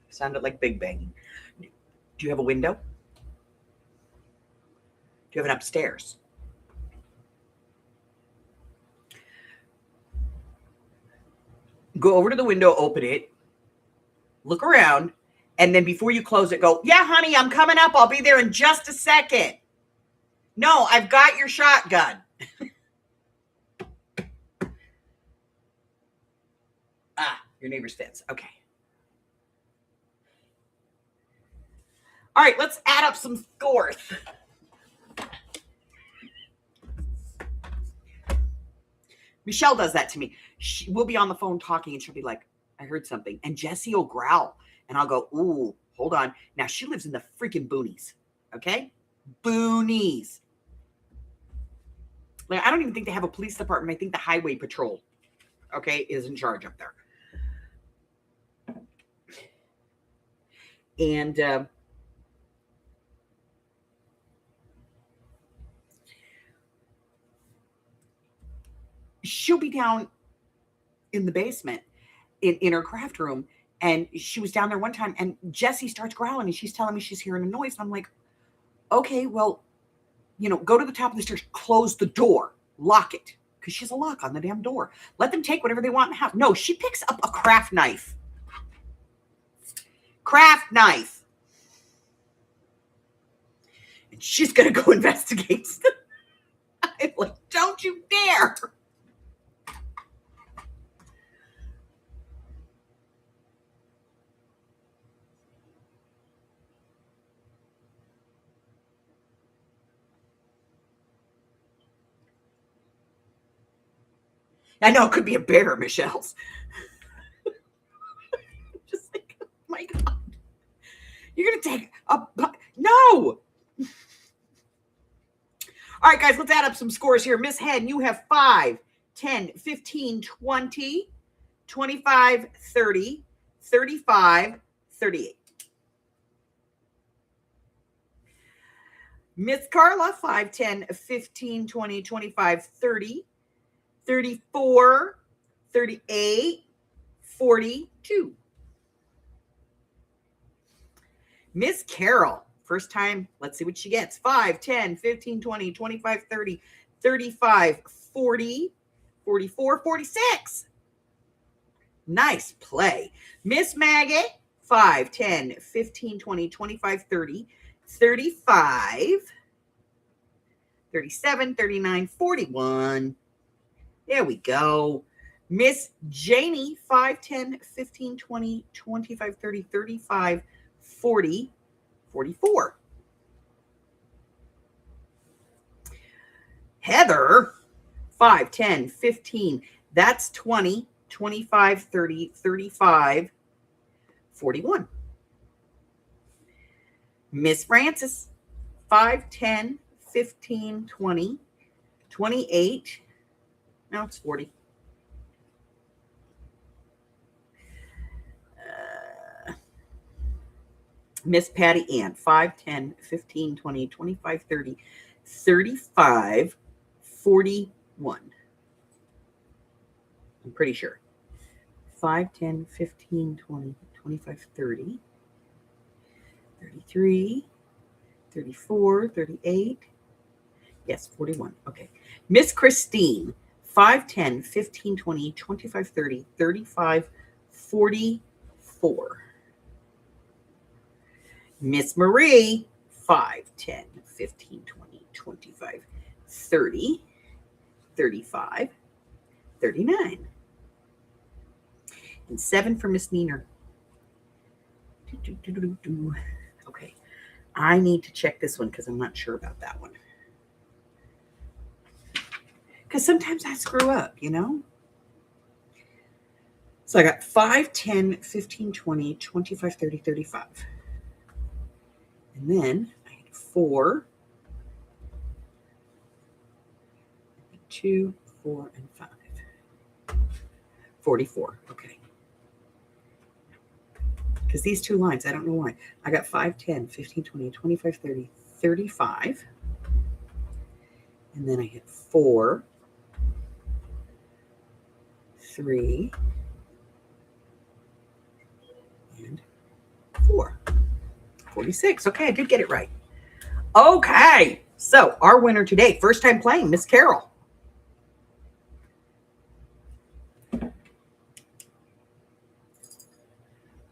Sounded like big banging. Do you have a window? Do you have an upstairs? Go over to the window, open it, look around, and then before you close it, go, yeah, honey, I'm coming up. I'll be there in just a second. No, I've got your shotgun. Your neighbor's fence. Okay. All right, let's add up some scores. Michelle does that to me. We'll be on the phone talking and she'll be like, I heard something. And Jesse will growl and I'll go, ooh, hold on. Now she lives in the freaking boonies. Okay? Boonies. Like, I don't even think they have a police department. I think the highway patrol, okay, is in charge up there. And she'll be down in the basement in her craft room. And she was down there one time and Jessie starts growling and she's telling me she's hearing a noise. And I'm like, okay, well, go to the top of the stairs, close the door, lock it. Because she has a lock on the damn door. Let them take whatever they want in the house. No, she picks up a craft knife. Craft knife. And she's going to go investigate. I'm like, don't you dare. I know it could be a bear, Michelle's. Just like, oh my God. You're going to take a... No! All right, guys, let's add up some scores here. Miss Hen, you have 5, 10, 15, 20, 25, 30, 35, 38. Miss Carla, 5, 10, 15, 20, 25, 30, 34, 38, 42. Miss Carol, first time, let's see what she gets. 5, 10, 15, 20, 25, 30, 35, 40, 44, 46. Nice play. Miss Maggie, 5, 10, 15, 20, 25, 30, 35, 37, 39, 41. There we go. Miss Janie, 5, 10, 15, 20, 25, 30, 35, 40, 44. Heather, 5, 10, 15. That's 20, 25, 30, 35, 41. Miss Francis, 5, 10, 15, 20, 28. Now it's 40. Miss Patty Ann, 5, 10, 15, 20, 25, 30, 35, 41. I'm pretty sure. 5, 10, 15, 20, 25, 30, 33, 34, 38. Yes, 41. Okay. Miss Christine, 5, 10, 15, 20, 25, 30, 35, 44. Miss Marie, 5, 10, 15, 20, 25, 30, 35, 39. And 7 for Miss Neener. Okay. I need to check this one because I'm not sure about that one. Because sometimes I screw up, So I got 5, 10, 15, 20, 25, 30, 35. And then I had 4, 2, 4, and 5. 44. Okay. Because these two lines, I don't know why. I got 5, 10, 15, 20, 25, 30, 35. And then I hit 4, 3, and 4. 46. Okay, I did get it right. Okay, so our winner today, first time playing, Miss Carol.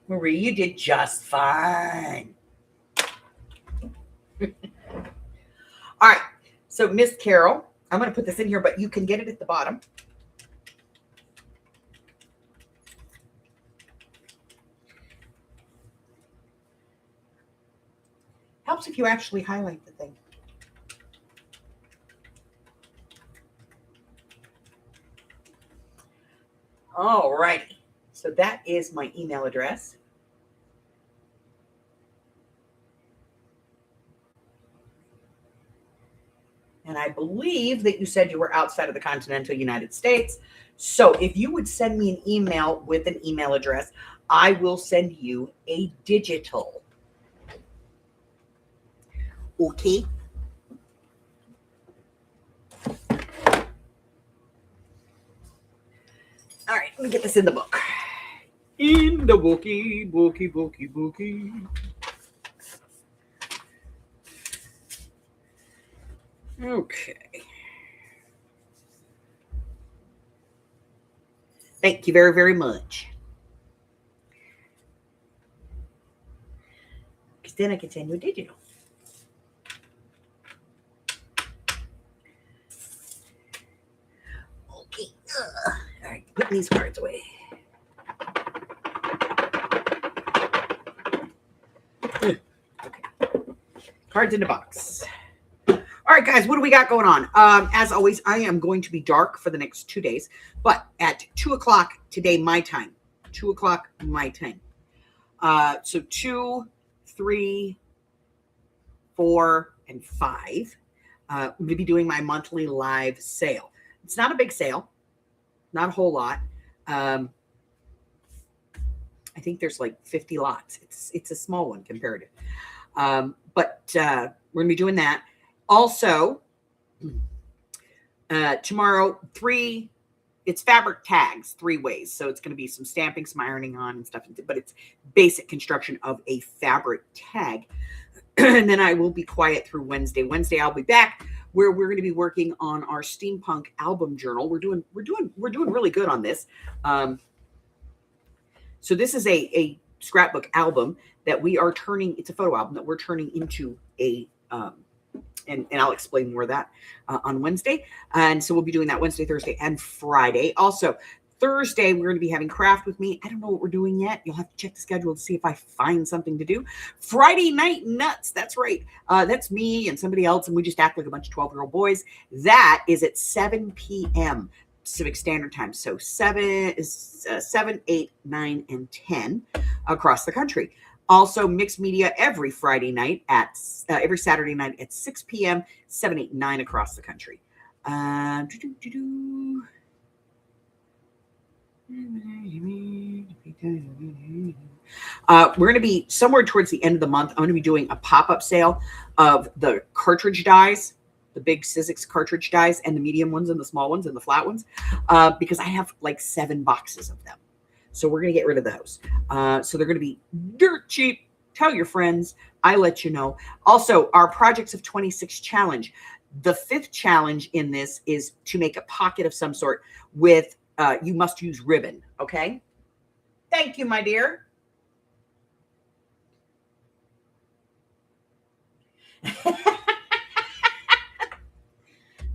Marie, you did just fine. All right, so Miss Carol, I'm going to put this in here, but you can get it at the bottom. helps if you actually highlight the thing. All righty. So that is my email address. And I believe that you said you were outside of the continental United States. So if you would send me an email with an email address, I will send you a digital. Okay. All right, let me get this in the book. In the bookie. Okay. Thank you very, very much. Because then I can send you a digital. Okay. All right, putting these cards away. Okay. Cards in the box. All right, guys, what do we got going on? As always, I am going to be dark for the next 2 days, but at 2 o'clock today, my time. 2 o'clock my time. So 2, 3, 4, and 5. I'm going to be doing my monthly live sale. It's not a big sale, not a whole lot. I think there's like 50 lots. It's a small one comparative. But we're going to be doing that. Also, tomorrow, it's fabric tags 3 ways. So it's going to be some stamping, some ironing on and stuff, but it's basic construction of a fabric tag. And then I will be quiet through Wednesday. Wednesday, I'll be back where we're going to be working on our steampunk album journal. We're doing really good on this. So this is a scrapbook album that we are turning. It's a photo album that we're turning into a and I'll explain more of that on Wednesday. And so we'll be doing that Wednesday, Thursday, and Friday. Also, Thursday, we're going to be having craft with me. I don't know what we're doing yet. You'll have to check the schedule to see if I find something to do. Friday night nuts. That's right. That's me and somebody else, and we just act like a bunch of 12-year-old boys. That is at 7 p.m. Pacific Standard Time. So 7, 8, 9, and 10 across the country. Also, mixed media every Saturday night at 6 p.m., 7, 8, 9 across the country. We're going to be somewhere towards the end of the month. I'm going to be doing a pop-up sale of the cartridge dies, the big Sizzix cartridge dies, and the medium ones and the small ones and the flat ones, because I have like 7 boxes of them. So we're going to get rid of those. So they're going to be dirt cheap. Tell your friends. I let you know. Also, our Projects of 26 challenge. The 5th challenge in this is to make a pocket of some sort with, you must use ribbon. Okay. Thank you, my dear.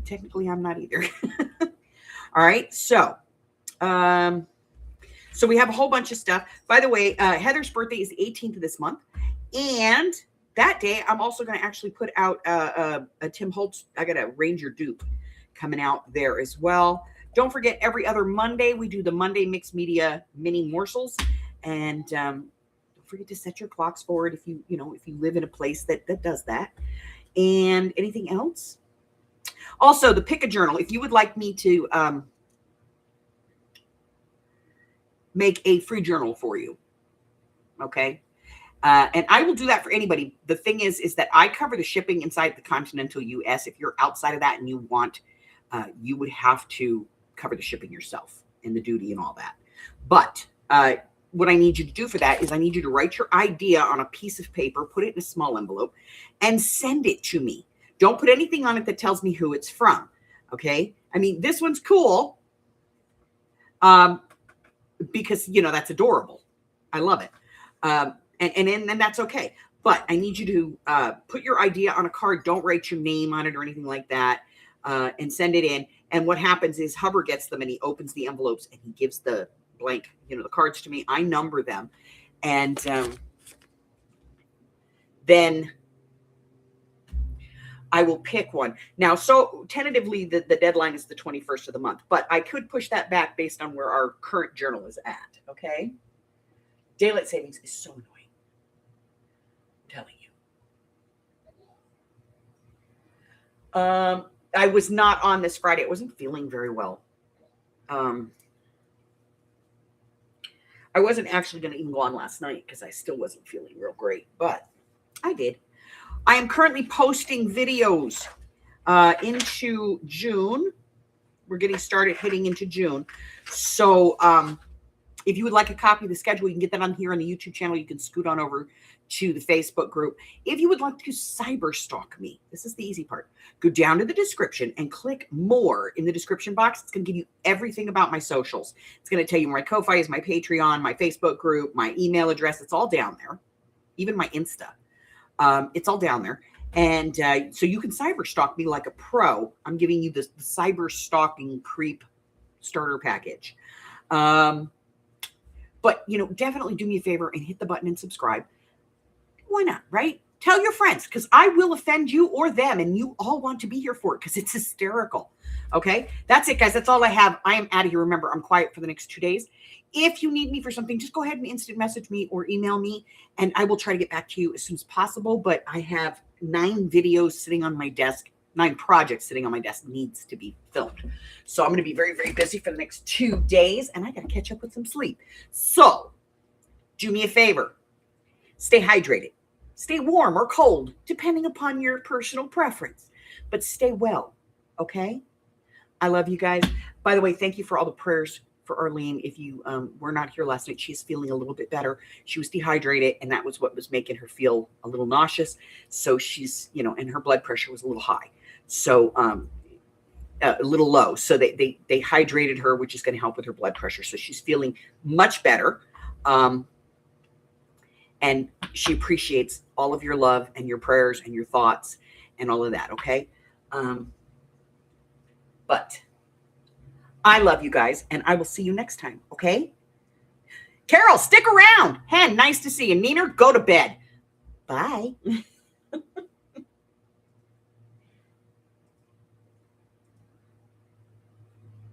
Technically, I'm not either. All right. So we have a whole bunch of stuff. By the way, Heather's birthday is the 18th of this month. And that day, I'm also going to actually put out a Tim Holtz. I got a Ranger dupe coming out there as well. Don't forget, every other Monday, we do the Monday Mixed Media mini morsels. And don't forget to set your clocks forward if you live in a place that does that. And anything else? Also, the Pick a Journal. If you would like me to make a free journal for you, okay? And I will do that for anybody. The thing is that I cover the shipping inside the continental U.S. If you're outside of that and you want, you would have to cover the shipping yourself and the duty and all that. But what I need you to do for that is I need you to write your idea on a piece of paper, put it in a small envelope, and send it to me. Don't put anything on it that tells me who it's from, okay? I mean, this one's cool because, that's adorable. I love it. And that's okay. But I need you to put your idea on a card. Don't write your name on it or anything like that, and send it in. And what happens is Hubbard gets them and he opens the envelopes and he gives the blank, the cards to me. I number them. And then I will pick one. Now, so tentatively, the deadline is the 21st of the month, but I could push that back based on where our current journal is at, okay? Daylight savings is so annoying. I'm telling you. I was not on this Friday. I wasn't feeling very well. I wasn't actually going to even go on last night because I still wasn't feeling real great, but I did. I am currently posting videos into June. We're getting started heading into June. So if you would like a copy of the schedule, you can get that on here on the YouTube channel. You can scoot on over to the Facebook group. If you would like to cyber stalk me, this is the easy part. Go down to the description and click more in the description box. It's going to give you everything about my socials. It's going to tell you where my Ko-Fi is, my Patreon, my Facebook group, my email address. It's all down there. Even my Insta. It's all down there. And so you can cyber stalk me like a pro. I'm giving you the cyber stalking creep starter package. But, definitely do me a favor and hit the button and subscribe. Why not, right? Tell your friends, because I will offend you or them, and you all want to be here for it because it's hysterical. Okay? That's it, guys. That's all I have. I am out of here. Remember, I'm quiet for the next 2 days. If you need me for something, just go ahead and instant message me or email me, and I will try to get back to you as soon as possible. But I have 9 videos sitting on my desk, 9 projects sitting on my desk needs to be filmed. So I'm going to be very, very busy for the next 2 days, and I got to catch up with some sleep. So do me a favor. Stay hydrated. Stay warm or cold, depending upon your personal preference. But stay well, okay? I love you guys. By the way, thank you for all the prayers for Arlene. If you were not here last night, she's feeling a little bit better. She was dehydrated, and that was what was making her feel a little nauseous. So she's, and her blood pressure was a little high. So a little low. So they hydrated her, which is going to help with her blood pressure. So she's feeling much better. And she appreciates all of your love and your prayers and your thoughts and all of that, okay? But I love you guys, and I will see you next time, okay? Carol, stick around. Hen, nice to see you. Neener, go to bed. Bye.